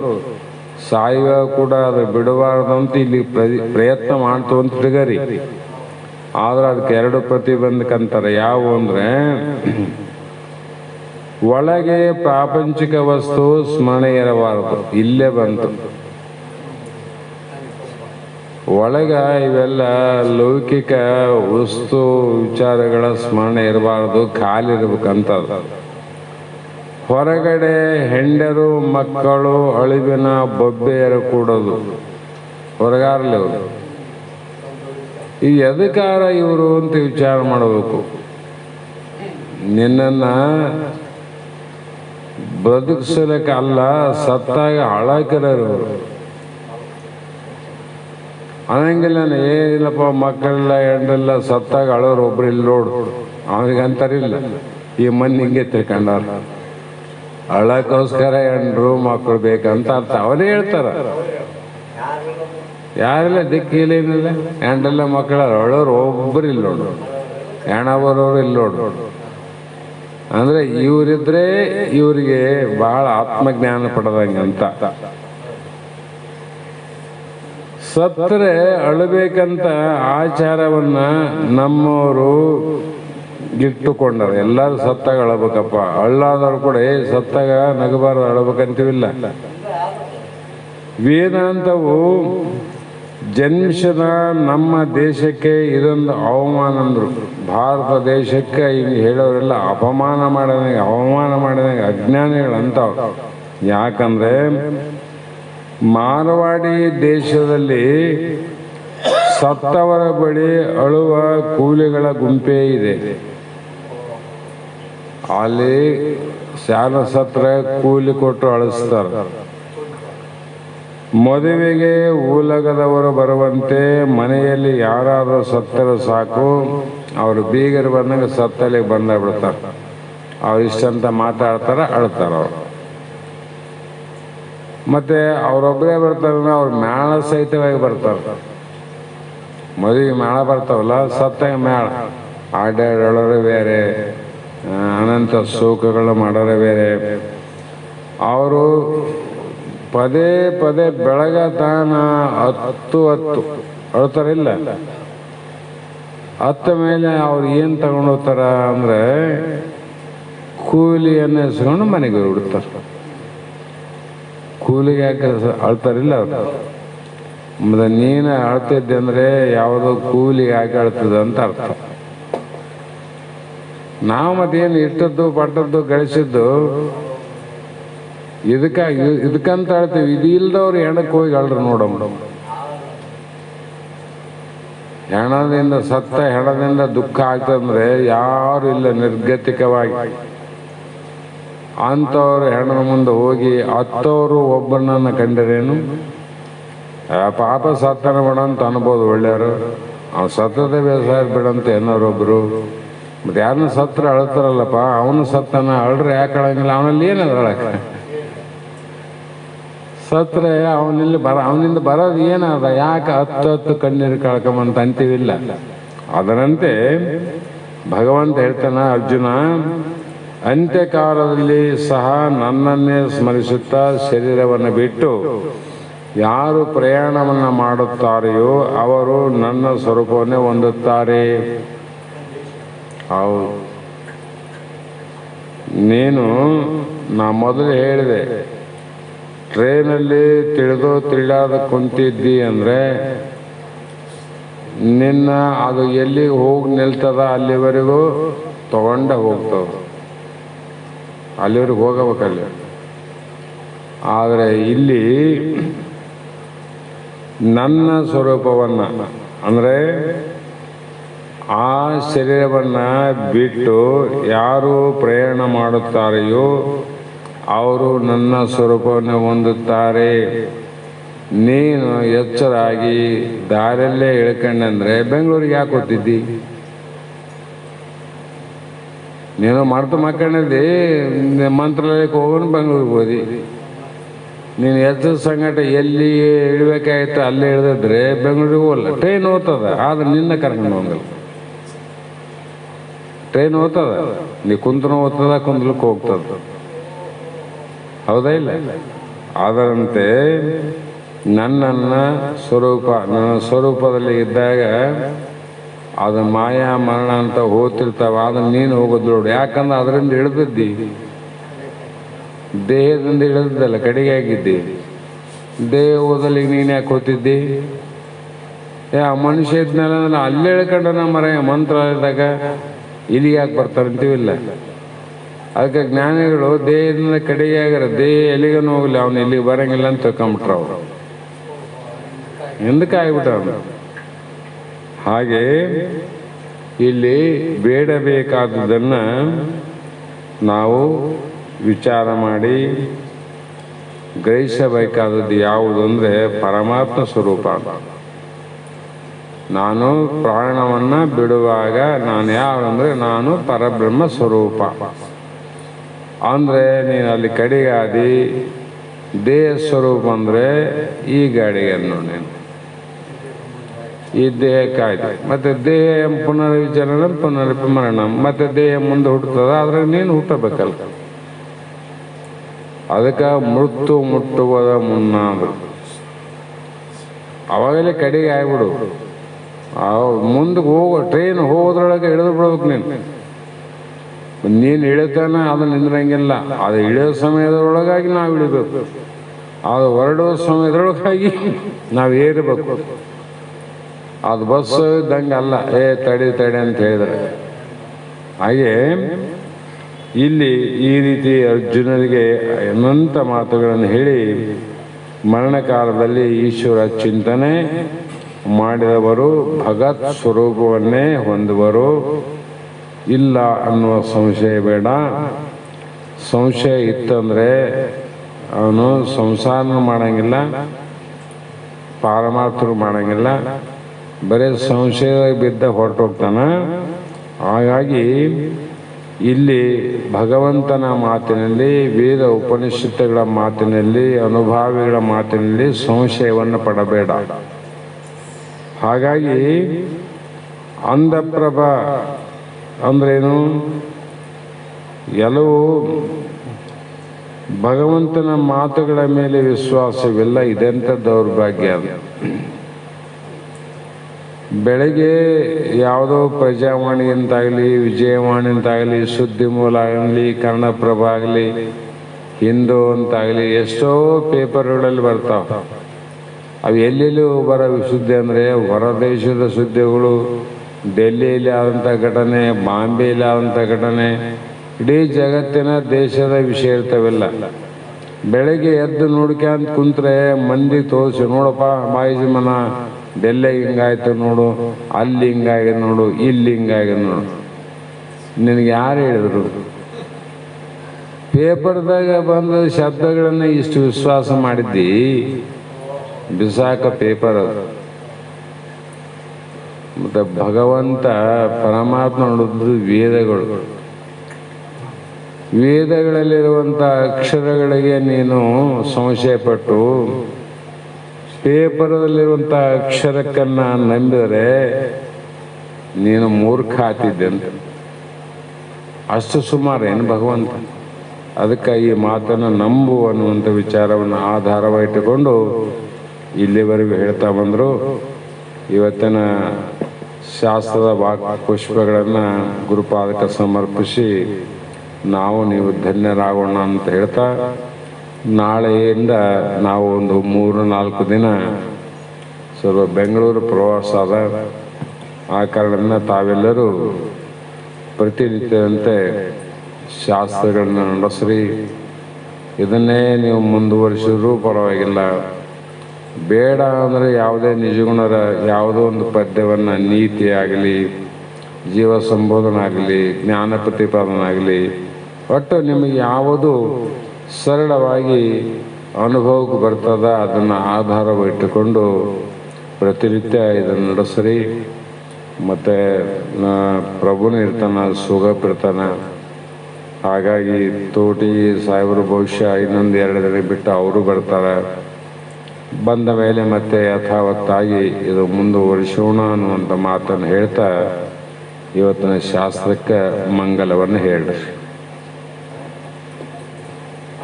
ಸಾಯುವ ಕೂಡ ಅದು ಬಿಡಬಾರ್ದಂತ ಇಲ್ಲಿ ಪ್ರಯತ್ನ ಮಾಡ್ತು ಅಂತ ತಿಳ್ಗರಿ. ಆದ್ರೆ ಅದಕ್ಕೆ ಎರಡು ಪ್ರತಿಬಂಧಕ ಅಂತಾರೆ. ಯಾವುವು ಅಂದರೆ, ಒಳಗೆ ಪ್ರಾಪಂಚಿಕ ವಸ್ತು ಸ್ಮರಣೆ ಇರಬಾರದು. ಇಲ್ಲೇ ಬಂತು. ಒಳಗ ಇವೆಲ್ಲ ಲೌಕಿಕ ವಸ್ತು ವಿಚಾರಗಳ ಸ್ಮರಣೆ ಇರಬಾರದು, ಖಾಲಿ ಇರ್ಬೇಕಂತ. ಹೊರಗಡೆ ಹೆಂಡರು ಮಕ್ಕಳು ಅಳಿವಿನ ಬೊಬ್ಬೆಯರು ಕೂಡೋದು ಹೊರಗಾರಲಿ ಅವರು. ಈ ಎದಕ್ಕಾರ ಇವರು ಅಂತ ವಿಚಾರ ಮಾಡಬೇಕು. ನಿನ್ನನ್ನ ಬದುಕಿಸಲಿಕ್ಕೆ ಅಲ್ಲ, ಸತ್ತಾಗ ಹಾಳಾಕಿರೋರು ಅನ್ನಂಗಿಲ್ಲ. ಏನಿಲ್ಲಪ್ಪ ಮಕ್ಕಳೆಲ್ಲ ಹೆಂಡ್ರೆಲ್ಲ ಸತ್ತಾಗ ಅಳೋರು ಒಬ್ರು ಇಲ್ಲಿ ನೋಡು, ಅವ್ರಿಗೆ ಅಂತಾರಿಲ್ಲ. ಈ ಮನೆ ಹಿಂಗೆ ತಿಳ್ಕೊಂಡವ್ರ ಅಳಕ್ಕೋಸ್ಕರ ಹೆಂಡ್ರು ಮಕ್ಕಳು ಬೇಕಂತ ಅರ್ಥ. ಅವರೇ ಹೇಳ್ತಾರ. ಯಾರೆಲ್ಲ ದಿಕ್ಕಿಲ್ಲೇನಿಲ್ಲ, ಹೆಂಡ್ರೆಲ್ಲ ಮಕ್ಕಳ ಅಳೋರು ಒಬ್ಬರು ಇಲ್ಲಿ ನೋಡು, ಹೆಣ ಬರೋರು ಇಲ್ಲಿ ನೋಡು. ಅಂದ್ರೆ ಇವರಿದ್ರೆ ಇವರಿಗೆ ಬಹಳ ಆತ್ಮಜ್ಞಾನ ಪಡೆದಂಗಂತ. ಸತ್ತರೆ ಅಳಬೇಕಂತ ಆಚಾರವನ್ನ ನಮ್ಮವರು ಇಟ್ಟುಕೊಂಡರು. ಎಲ್ಲರೂ ಸತ್ತಾಗ ಅಳಬೇಕಪ್ಪ. ಅಳ್ಳಾದವ್ರು ಕೂಡ ಸತ್ತಾಗ ನಗಬಾರದು, ಅಳಬೇಕಂತೀವಿಲ್ಲ. ವೇದಾಂತವು ಜನ್ಮಿಸಿದ ನಮ್ಮ ದೇಶಕ್ಕೆ ಇದೊಂದು ಅವಮಾನ ಅಂದ್ರು. ಭಾರತ ದೇಶಕ್ಕೆ ಹಿಂಗೆ ಹೇಳೋರೆಲ್ಲ ಅವಮಾನ ಮಾಡಿದಂಗೆ ಅಜ್ಞಾನಿಗಳಂತವ್ರು. ಯಾಕಂದ್ರೆ ಮಾರವಾಡಿ ದೇಶದಲ್ಲಿ ಸತ್ತವರ ಬಳಿ ಅಳುವ ಕೂಲಿಗಳ ಗುಂಪೇ ಇದೆ. ಅಲ್ಲಿ ಶಾಲ ಸತ್ರ ಕೂಲಿ ಕೊಟ್ಟು ಅಳಿಸ್ತಾರೆ. ಮದುವೆಗೆ ಊಲಗದವರು ಬರುವಂತೆ ಮನೆಯಲ್ಲಿ ಯಾರಾದರೂ ಸತ್ತರು ಸಾಕು, ಅವರು ಬೀಗರು ಬಂದಾಗ ಸತ್ತಲಿಗೆ ಬಂದ ಬಿಡ್ತಾರೆ. ಅವ್ರು ಇಷ್ಟಂತ ಮಾತಾಡ್ತಾರ, ಅಳ್ತಾರ ಅವರು. ಮತ್ತೆ ಅವರೊಬ್ಬರೇ ಬರ್ತಾರಲ್ಲ, ಅವ್ರು ಮೇಳ ಸಹಿತವಾಗಿ ಬರ್ತಾರೆ. ಮದುವೆ ಮೇಳ ಬರ್ತಾವಲ್ಲ, ಸತ್ತಾಗ ಮೇಳ ಆಡಾಡೋರು ಬೇರೆ, ಅನಂತ ಶೋಕಗಳು ಮಾಡೋರೇ ಬೇರೆ. ಅವರು ಪದೇ ಪದೇ ಬೆಳಗ ತಾನ ಹತ್ತು ಅಳ್ತಾರಿಲ್ಲ. ಹತ್ತ ಮೇಲೆ ಅವ್ರು ಏನು ತಗೊಂಡು ಹೋಗ್ತಾರ ಅಂದ್ರೆ ಕೂಲಿಯನ್ನು ಎಸ್ಕೊಂಡು ಮನೆಗೆ ಬಿಡ್ತಾರೆ. ಕೂಲಿಗೆ ಯಾಕೆ ಅಳ್ತಾರಿಲ್ಲ ಅವ್ರು. ಮತ್ತೆ ನೀನು ಅಳ್ತಿದ್ದೆ ಅಂದ್ರೆ ಯಾವುದೋ ಕೂಲಿಗೆ ಹಾಕಿ ಅಳ್ತದ ಅಂತ ಅರ್ಥ. ನಾವು ಮತ್ತೇನು ಇಷ್ಟದ್ದು ಪಟ್ಟದ್ದು ಗಳಿಸಿದ್ದು ಇದಕ್ಕಂತ ಹೇಳ್ತೀವಿ. ಇದು ಇಲ್ದವ್ರು ಹೆಣಕ್ಕೆ ಹೋಗಿ ಅಳ್ರು ನೋಡಮ್ಮ. ಹೆಣದಿಂದ ಸತ್ತ ಹೆಣದಿಂದ ದುಃಖ ಆಗ್ತಂದ್ರೆ ಯಾರು ಇಲ್ಲ ನಿರ್ಗತಿಕವಾಗಿ. ಅಂಥವ್ರು ಹೆಣದ ಮುಂದೆ ಹೋಗಿ ಹತ್ತವರು ಒಬ್ಬನನ್ನು ಕಂಡಿರೇನು? ಪಾಪ ಸತ್ತನ ಬೇಡ ಅಂತ ಅನ್ಬೋದು ಒಳ್ಳೆಯವರು, ಅವ್ನು ಸತ್ತದ ಬೇಸಾಯ ಬಿಡಂತ ಏನೋರೊಬ್ರು. ಮತ್ತೆ ಯಾರನ್ನ ಸತ್ರ ಅಳ್ತಾರಲ್ಲಪ್ಪ, ಅವನು ಸತ್ತನ ಅಳ್ರೆ ಯಾಕೆ ಅಳಂಗಿಲ್ಲ? ಅವನಲ್ಲಿ ಏನದ ಅಳಕ್ಕೆ? ಸತ್ರೆ ಅವನಿಂದ ಬರೋದು ಏನದ? ಯಾಕೆ ಹತ್ತು ಕಣ್ಣೀರು ಕಳ್ಕೊಂಬಂತ ಅಂತೀವಿಲ್ಲ. ಅದರಂತೆ ಭಗವಂತ ಹೇಳ್ತಾನ, ಅರ್ಜುನ ಅಂತ್ಯಕಾಲದಲ್ಲಿ ಸಹ ನನ್ನನ್ನೇ ಸ್ಮರಿಸುತ್ತಾ ಶರೀರವನ್ನು ಬಿಟ್ಟು ಯಾರು ಪ್ರಯಾಣವನ್ನು ಮಾಡುತ್ತಾರೆಯೋ ಅವರು ನನ್ನ ಸ್ವರೂಪವನ್ನೇ ಹೊಂದುತ್ತಾರೆ. ಹೌದು, ನಾ ಮೊದಲು ಹೇಳಿದೆ, ಟ್ರೈನಲ್ಲಿ ತಿಳಿಯಾದ ಕುಂತಿದ್ದಿ ಅಂದರೆ ನಿನ್ನ ಅದು ಎಲ್ಲಿಗೆ ಹೋಗಿ ನಿಲ್ತದ ಅಲ್ಲಿವರೆಗೂ ತಗೊಂಡ ಹೋಗ್ತದ, ಅಲ್ಲಿವರೆಗೂ ಹೋಗಬೇಕಲ್ಲಿ. ಆದರೆ ಇಲ್ಲಿ ನನ್ನ ಸ್ವರೂಪವನ್ನು ಅಂದರೆ ಆ ಶರೀರವನ್ನು ಬಿಟ್ಟು ಯಾರು ಪ್ರಯಾಣ ಮಾಡುತ್ತಾರೆಯೋ ಅವರು ನನ್ನ ಸ್ವರೂಪವನ್ನು ಹೊಂದುತ್ತಾರೆ. ನೀನು ಎಚ್ಚರಾಗಿ ದಾರಿಯಲ್ಲೇ ಇಳ್ಕೊಂಡಂದ್ರೆ ಬೆಂಗಳೂರಿಗೆ ಯಾಕೆ ಹೋಗ್ತಿದ್ದಿ? ನೀನು ಮಕ್ಕಳಿದ್ದಿ, ಮಂತ್ರಾಲಯಕ್ಕೆ ಹೋಗೋನು ಬೆಂಗಳೂರಿಗೆ ಹೋದಿ. ನೀನು ಎಚ್ಚರ ಸಂಗಟ ಎಲ್ಲಿ ಇಳ್ಬೇಕಾಯ್ತು ಅಲ್ಲೇ ಇಳಿದಿದ್ರೆ ಬೆಂಗಳೂರಿಗೆ ಹೋಗಲ್ಲ. ಟ್ರೈನ್ ಹೋಗ್ತದ, ಆದ್ರೆ ನಿನ್ನ ಕರ್ಕೊಂಡು ಹೋಗಲ್ಲ. ಟ್ರೈನ್ ಹೋಗ್ತದ, ನೀ ಕುಂತನೂ ಹೋಗ್ತದ, ಕುಂದ್ಲಕ್ಕೆ ಹೋಗ್ತದ. ಹೌದಾ ಇಲ್ಲ? ಅದರಂತೆ ನನ್ನ ಸ್ವರೂಪದಲ್ಲಿ ಇದ್ದಾಗ ಅದು ಮಾಯಾ ಮರಣ ಅಂತ ಹೋಗ್ತಿರ್ತಾವ. ಅದನ್ನು ನೀನು ಹೋಗೋದು ನೋಡು. ಯಾಕಂದ್ರೆ ಅದರಿಂದ ಇಳಿದಿದ್ದಿ, ದೇಹದಿಂದ ಇಳಿದಲ್ಲ, ಕಡೆಗೆ ಆಗಿದ್ದಿ. ದೇಹ ಹೋದಲ್ಲಿ ನೀನು ಯಾಕೆ ಹೋಗ್ತಿದ್ದಿ? ಮನುಷ್ಯ ಇದ್ನಲ್ಲ ಅಂದ್ರೆ ಅಲ್ಲೇ ಇಳ್ಕೊಂಡ ಮರ ಮಂತ್ರಾಲಯದಾಗ ಇಲ್ಲಿಗೆ ಯಾಕೆ ಬರ್ತಾರಂತೀವಿಲ್ಲ. ಅದಕ್ಕೆ ಜ್ಞಾನಿಗಳು ದೇಹದಿಂದ ಕಡೆಗೆ ಆಗ್ಯಾರ, ದೇಹ ಎಲ್ಲಿಗನು ಹೋಗ್ಲಿ, ಅವನು ಇಲ್ಲಿಗೆ ಬರಂಗಿಲ್ಲ ಅಂತ ತಿಳ್ಕೊಂಬಿಟ್ರ ಅವರು. ಎಂದಕ್ಕೆ ಆಗ್ಬಿಟ್ಟ ಅವನು. ಹಾಗೆ ಇಲ್ಲಿ ಬೇಡಬೇಕಾದದನ್ನು ನಾವು ವಿಚಾರ ಮಾಡಿ ಗ್ರಹಿಸಬೇಕಾದದ್ದು ಯಾವುದು ಅಂದರೆ ಪರಮಾತ್ಮ ಸ್ವರೂಪ. ನಾನು ಪ್ರಾಣವನ್ನು ಬಿಡುವಾಗ ನಾನು ಯಾವಂದರೆ ನಾನು ಪರಬ್ರಹ್ಮ ಸ್ವರೂಪ. ಅಂದರೆ ನೀನು ಅಲ್ಲಿ ಕಡೆಗಾದಿ ದೇಹ ಸ್ವರೂಪ ಅಂದರೆ ಈ ಗಾಡಿಗೆನ್ನು ನೀನು ಈ ದೇಹಕ್ಕಾಯ್ತು. ಮತ್ತು ದೇಹ ಪುನರ್ವಿಚರಣ ಪುನರ್ಮರಣ, ಮತ್ತು ದೇಹ ಮುಂದೆ ಹುಟ್ಟುತ್ತದೆ, ಆದರೆ ನೀನು ಹುಟ್ಟಬೇಕಲ್ಲ. ಅದಕ್ಕೆ ಮೃತ್ಯು ಮುಟ್ಟುವುದ ಮುನ್ನಾದ್ರು ಅವಾಗಲೇ ಕಡೆಗೆ ಆಗ್ಬಿಡು. ಮುಂದಕ್ಕೆ ಹೋಗೋ ಟ್ರೈನ್ ಹೋಗೋದ್ರೊಳಗೆ ಇಳಿದು ಬಿಡ್ಬೇಕು. ನೀನು ಇಳಿತಾನ ಅದು ನಿಂದ್ರಂಗಿಲ್ಲ. ಅದು ಇಳಿಯೋ ಸಮಯದೊಳಗಾಗಿ ನಾವು ಇಳಿಬೇಕು, ಅದು ಹೊರಡೋ ಸಮಯದೊಳಗಾಗಿ ನಾವು ಏರಬೇಕು. ಅದು ಬಸ್ಸು ಇದ್ದಂಗೆ ಅಲ್ಲ, ತಡಿ ಅಂತ ಹೇಳಿದ್ರೆ. ಹಾಗೆ ಇಲ್ಲಿ ಈ ರೀತಿ ಅರ್ಜುನರಿಗೆ ಅನಂತ ಮಾತುಗಳನ್ನು ಹೇಳಿ ಮರಣಕಾಲದಲ್ಲಿ ಈಶ್ವರ ಚಿಂತನೆ ಮಾಡಿದವರು ಭಗತ್ ಸ್ವರೂಪವನ್ನೇ ಹೊಂದುವರು. ಇಲ್ಲ ಅನ್ನುವ ಸಂಶಯ ಬೇಡ. ಸಂಶಯ ಇತ್ತಂದರೆ ಅವನು ಸಂಸಾರನೂ ಮಾಡಂಗಿಲ್ಲ, ಪಾರಮಾರ್ಥರು ಮಾಡಂಗಿಲ್ಲ, ಬರೀ ಸಂಶಯದಾಗ ಬಿದ್ದ ಹೊರಟೋಗ್ತಾನೆ. ಹಾಗಾಗಿ ಇಲ್ಲಿ ಭಗವಂತನ ಮಾತಿನಲ್ಲಿ, ವೇದ ಉಪನಿಷತ್ತುಗಳ ಮಾತಿನಲ್ಲಿ, ಅನುಭಾವಿಗಳ ಮಾತಿನಲ್ಲಿ ಸಂಶಯವನ್ನು ಪಡಬೇಡ. ಹಾಗಾಗಿ ಅಂಧಪ್ರಭಾ ಅಂದ್ರೇನು? ಎಲ್ಲವೂ ಭಗವಂತನ ಮಾತುಗಳ ಮೇಲೆ ವಿಶ್ವಾಸವಿಲ್ಲ. ಇದೆಂಥ ದೌರ್ಭಾಗ್ಯ. ಬೆಳಗ್ಗೆ ಯಾವುದೋ ಪ್ರಜಾವಾಣಿ ಅಂತಾಗಲಿ, ವಿಜಯವಾಣಿ ಅಂತಾಗಲಿ, ಸುದ್ದಿ ಮೂಲ ಆಗಲಿ, ಕನ್ನಡಪ್ರಭ ಆಗಲಿ, ಹಿಂದೂ ಅಂತಾಗಲಿ, ಎಷ್ಟೋ ಪೇಪರ್ಗಳಲ್ಲಿ ಬರ್ತಾವೆ. ಅವು ಎಲ್ಲೆಲ್ಲೂ ಬರೋ ಸುದ್ದಿ ಅಂದರೆ ಹೊರ ದೇಶದ ಸುದ್ದಿಗಳು. ಡೆಲ್ಲಿಯಲ್ಲಿ ಆದಂಥ ಘಟನೆ, ಬಾಂಬೆಯಲ್ಲಿ ಆದಂಥ ಘಟನೆ, ಇಡೀ ಜಗತ್ತಿನ ದೇಶದ ವಿಷಯ ಇರ್ತವೆಲ್ಲ. ಬೆಳಗ್ಗೆ ಎದ್ದು ನೋಡ್ಕ್ಯಾಂತ ಕುಂತ್ರೆ ಮಂದಿ ತೋರಿಸಿ, ನೋಡಪ್ಪ ಬಾಯಿಜಮನ ಡೆಲ್ಲಿ ಹಿಂಗಾಯ್ತು ನೋಡು, ಅಲ್ಲಿ ಹಿಂಗಾಗಿದೆ ನೋಡು, ಇಲ್ಲಿ ಹಿಂಗಾಗಿದೆ ನೋಡು. ನಿನಗೆ ಯಾರು ಹೇಳಿದ್ರು? ಪೇಪರ್ದಾಗ ಬಂದ ಶಬ್ದಗಳನ್ನು ಇಷ್ಟು ವಿಶ್ವಾಸ ಮಾಡಿದ್ದಿ, ಬಿಸಾಕ ಪೇಪರ್ ಅದು. ಮತ್ತು ಭಗವಂತ ಪರಮಾತ್ಮ ನೋಡಿದ್ದು ವೇದಗಳು. ವೇದಗಳಲ್ಲಿರುವಂಥ ಅಕ್ಷರಗಳಿಗೆ ನೀನು ಸಂಶಯಪಟ್ಟು ಪೇಪರದಲ್ಲಿರುವಂಥ ಅಕ್ಷರಕ್ಕನ್ನು ನಂಬಿದರೆ ನೀನು ಮೂರ್ಖ ಆತಿದ್ದೆ ಅಂತ. ಅಷ್ಟು ಸುಮಾರು ಏನು ಭಗವಂತ. ಅದಕ್ಕೆ ಈ ಮಾತನ್ನು ನಂಬು ಅನ್ನುವಂಥ ವಿಚಾರವನ್ನು ಆಧಾರವಾಗಿಟ್ಟುಕೊಂಡು ಇಲ್ಲಿವರೆಗೂ ಹೇಳ್ತಾ ಬಂದರು. ಇವತ್ತಿನ ಶಾಸ್ತ್ರದ ಪುಷ್ಪಗಳನ್ನು ಗುರುಪಾದಕ್ಕೆ ಸಮರ್ಪಿಸಿ ನಾವು ನೀವು ಧನ್ಯರಾಗೋಣ ಅಂತ ಹೇಳ್ತಾ, ನಾಳೆಯಿಂದ ನಾವು ಒಂದು 3-4 ದಿನ ಸ್ವಲ್ಪ ಬೆಂಗಳೂರು ಪ್ರವಾಸ ಅದ. ಆ ಕಾರಣದಿಂದ ತಾವೆಲ್ಲರೂ ಪ್ರತಿನಿತ್ಯದಂತೆ ಶಾಸ್ತ್ರಗಳನ್ನ ನಡೆಸ್ರಿ. ಇದನ್ನೇ ನೀವು ಮುಂದುವರಿಸಿದ್ರೂ ಪರವಾಗಿಲ್ಲ. ಬೇಡ ಅಂದರೆ ಯಾವುದೇ ನಿಜಗುಣರ ಯಾವುದೋ ಒಂದು ಪದ್ಯವನ್ನು, ನೀತಿ ಆಗಲಿ, ಜೀವ ಸಂಬೋಧನೆ ಆಗಲಿ, ಜ್ಞಾನ ಪ್ರತಿಪಾದನೆ ಆಗಲಿ, ಒಟ್ಟು ನಿಮಗೆ ಯಾವುದು ಸರಳವಾಗಿ ಅನುಭವಕ್ಕೆ ಬರ್ತದ ಅದನ್ನು ಆಧಾರವಿಟ್ಟುಕೊಂಡು ಪ್ರತಿನಿತ್ಯ ಇದನ್ನು ನಡೆಸ್ರಿ. ಮತ್ತು ಪ್ರಭುನ ಇರ್ತಾನೆ, ಸುಗಪ್ಪಿರ್ತಾನೆ. ಹಾಗಾಗಿ ತೋಟಿ ಸಾಹೇಬರು ಬಹುಶಃ ಇನ್ನೊಂದು 2 ದಿನ ಬಿಟ್ಟು ಅವರು ಬರ್ತಾರೆ. ಬಂದ ಮೇಲೆ ಮತ್ತೆ ಯಥಾವತ್ತಾಗಿ ಇದು ಮುಂದುವರಿಸೋಣ ಅನ್ನುವಂಥ ಮಾತನ್ನು ಹೇಳ್ತಾ ಇವತ್ತಿನ ಶಾಸ್ತ್ರಕ್ಕೆ ಮಂಗಲವನ್ನು ಹೇಳ್ರಿ.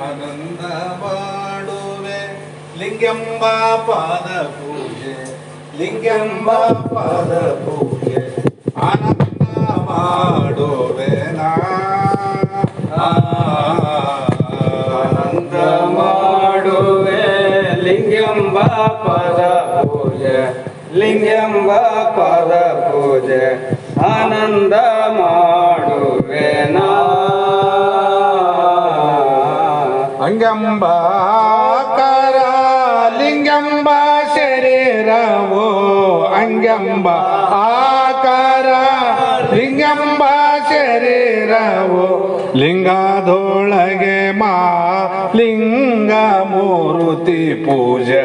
ಆನಂದ ಮಾಡುವೆ ಲಿಂಗಂಬ ಪಾದ ಪೂಜೆ, ಲಿಂಗಂಬ ಪಾದ ಪೂಜೆ. ಆನಂದ ಮಾಡುವೆ ನಾ, ಆನಂದ ಮಾಡುವೆ ಲಿಂಗಂಬ ಪಾದ ಪೂಜೆ, ಲಿಂಗಂಬ ಪಾದ ಪೂಜೆ. ಆನಂದ ಮಾಡುವೆ ನಾ. ಅಂಗಂಬಾಕಾರ ಲಿಂಗಂಬ ಶರೀರವೋ, ಅಂಗಂಬ ಆಕಾರ ಲಿಂಗಂಬ ಶರೀರವೋ. ಲಿಂಗದೊಳಗೆ ಮಾ ಲಿಂಗ ಮೂರ್ತಿ ಪೂಜೆ.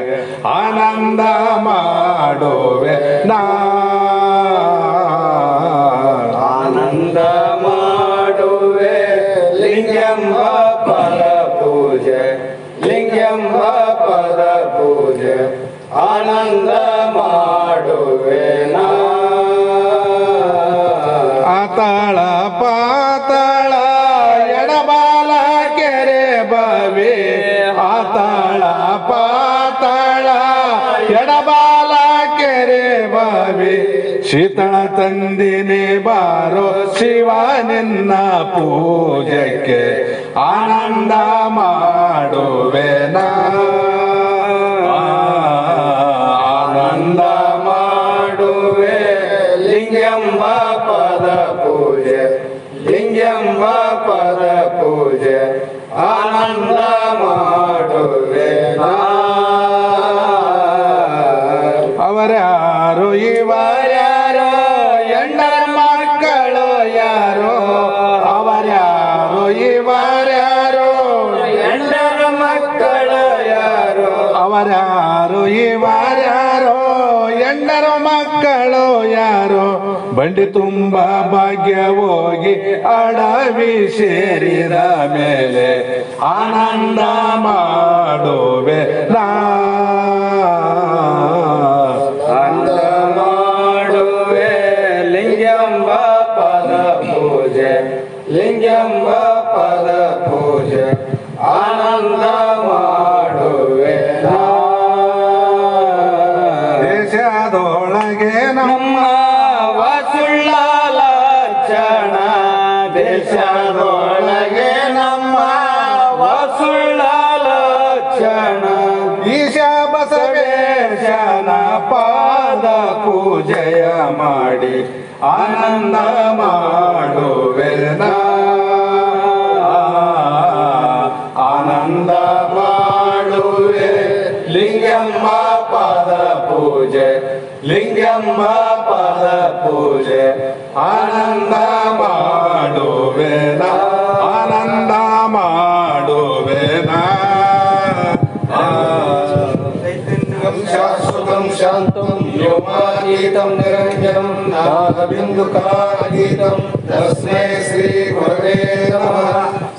ಆನಂದ ಮಾಡುವೆ ನಾ, ಆನಂದ ಮಾಡುವೆ ಲಿಂಗಂಬ ಪದ ಪೂಜೆ, ಲಿಂಗಂಬ ಪದ ಪೂಜೆ. ಆನಂದ ಮಾಡುವೆ ನಾ. ಆತಾಳ ಪಾತಾಳ ಎಡಬಾಲ ಕೆರೆ ಬವೆ, ಆತಾಳ ಪಾತಾಳ ಎಡಬಾಲ ಕೆರೆ ಬವೆ. ಶೀತಳ ತಂದಿನಿ ಬಾರೋ ಶಿವ ನಿನ್ನ ಪೂಜಕ್ಕೆ. ಆನಂದ ಮಾಡುವೆ ನಾ, ಆನಂದ ಮಾಡುವೆ ಲಿಂಗಂಬ ಪದ ಪೂಜೆ, ಲಿಂಗಂಬ ಪದ ಪೂಜೆ. ಆನಂದ ಮಾಡುವೆ ನಾ. ಅವರ್ಯಾರು ಇವರ್ಯಾರೋ ಎಂಡರ ಮಕ್ಕಳು ಯಾರೋ, ಅವರ್ಯಾರು ಇವರ್ಯಾರೋ ಎಂಡರ ಮಕ್ಕಳು ಯಾರೋ, ಅವರ್ಯಾರು ಇವರ್ಯಾರೋ ಎಂಡರ ಮಕ್ಕಳು ಯಾರೋ. ಬಂಡಿ ತುಂಬ ಭಾಗ್ಯ ಹೋಗಿ ಅಡವಿ ಸೇರಿದ ಮೇಲೆ ಆನಂದ ಮಾಡುವೆ ನಾ, ಆನಂದ ಮಾಡುವೆ ಲಿಂಗಂಬ ಪದ ಪೂಜೆ, ಲಿಂಗಂಬ ಪದ ಪೂಜೆ. ಆನಂದ ಮಾಡುವೆ ನಾ. ದೇಶದೊಳಗೆ ನಮ್ಮ ವಸುಳ್ಳ ಲಕ್ಷಣ, ದೇಶದೊಳಗೆ ನಮ್ಮ ವಸುಳ್ಳ ಲಕ್ಷಣ. ಈಶ ಬಸವೇಶನ ಪಾದ ಪೂಜೆಯ ಮಾಡಿ ಆನಂದ ಮಾಡುವೆ ನಾ, ಆನಂದ ಮಾಡುವೆ ಲಿಂಗಂಬ ಪಾದ ಪೂಜೆ, ಎಂಬ ಪದ ಪೂಜೆ ಆನಂದ ಮಾಡುವೆನ ಆನಂದ ಮಾಡುವೆನ ಶಾಶ್ವತಂ ಶಾಂತಂ ವ್ಯೋಮಾತೀತಂ ನಿರಂಜನಂ ನಾದಬಿಂದುಕಾತೀತಂ ತಸ್ಮೈ ಶ್ರೀ ಗುರವೇ ನಮಃ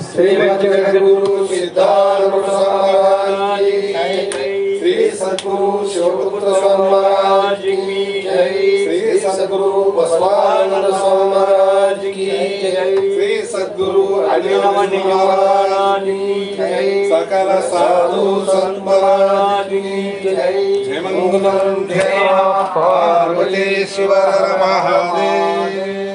ಶ್ರೀಮದ್ಗುರು ಸಿದ್ಧಾರೂಢ ಸ್ವಾಮಿ ಶ್ರೀ ಸದ್ಗುರು ಶಿವಪುತ್ರ ಸ್ವಾಮಿ ಶ್ರೀ ಸದ್ಗುರು ಬಸವಾನಂದ ಸ್ವಾಮಿ ಶ್ರೀ ಸದ್ಗುರು ಅನಿಲಮಣಿ ಮಹಾರಾಜ್ ಸಕಲ ಸಾಧು ಸಂತ ಜಯ ಮಂಗಲಂ ಜಯ ಪಾರ್ವತಿ ಶಿವ ಹರ ಮಹಾದೇವ.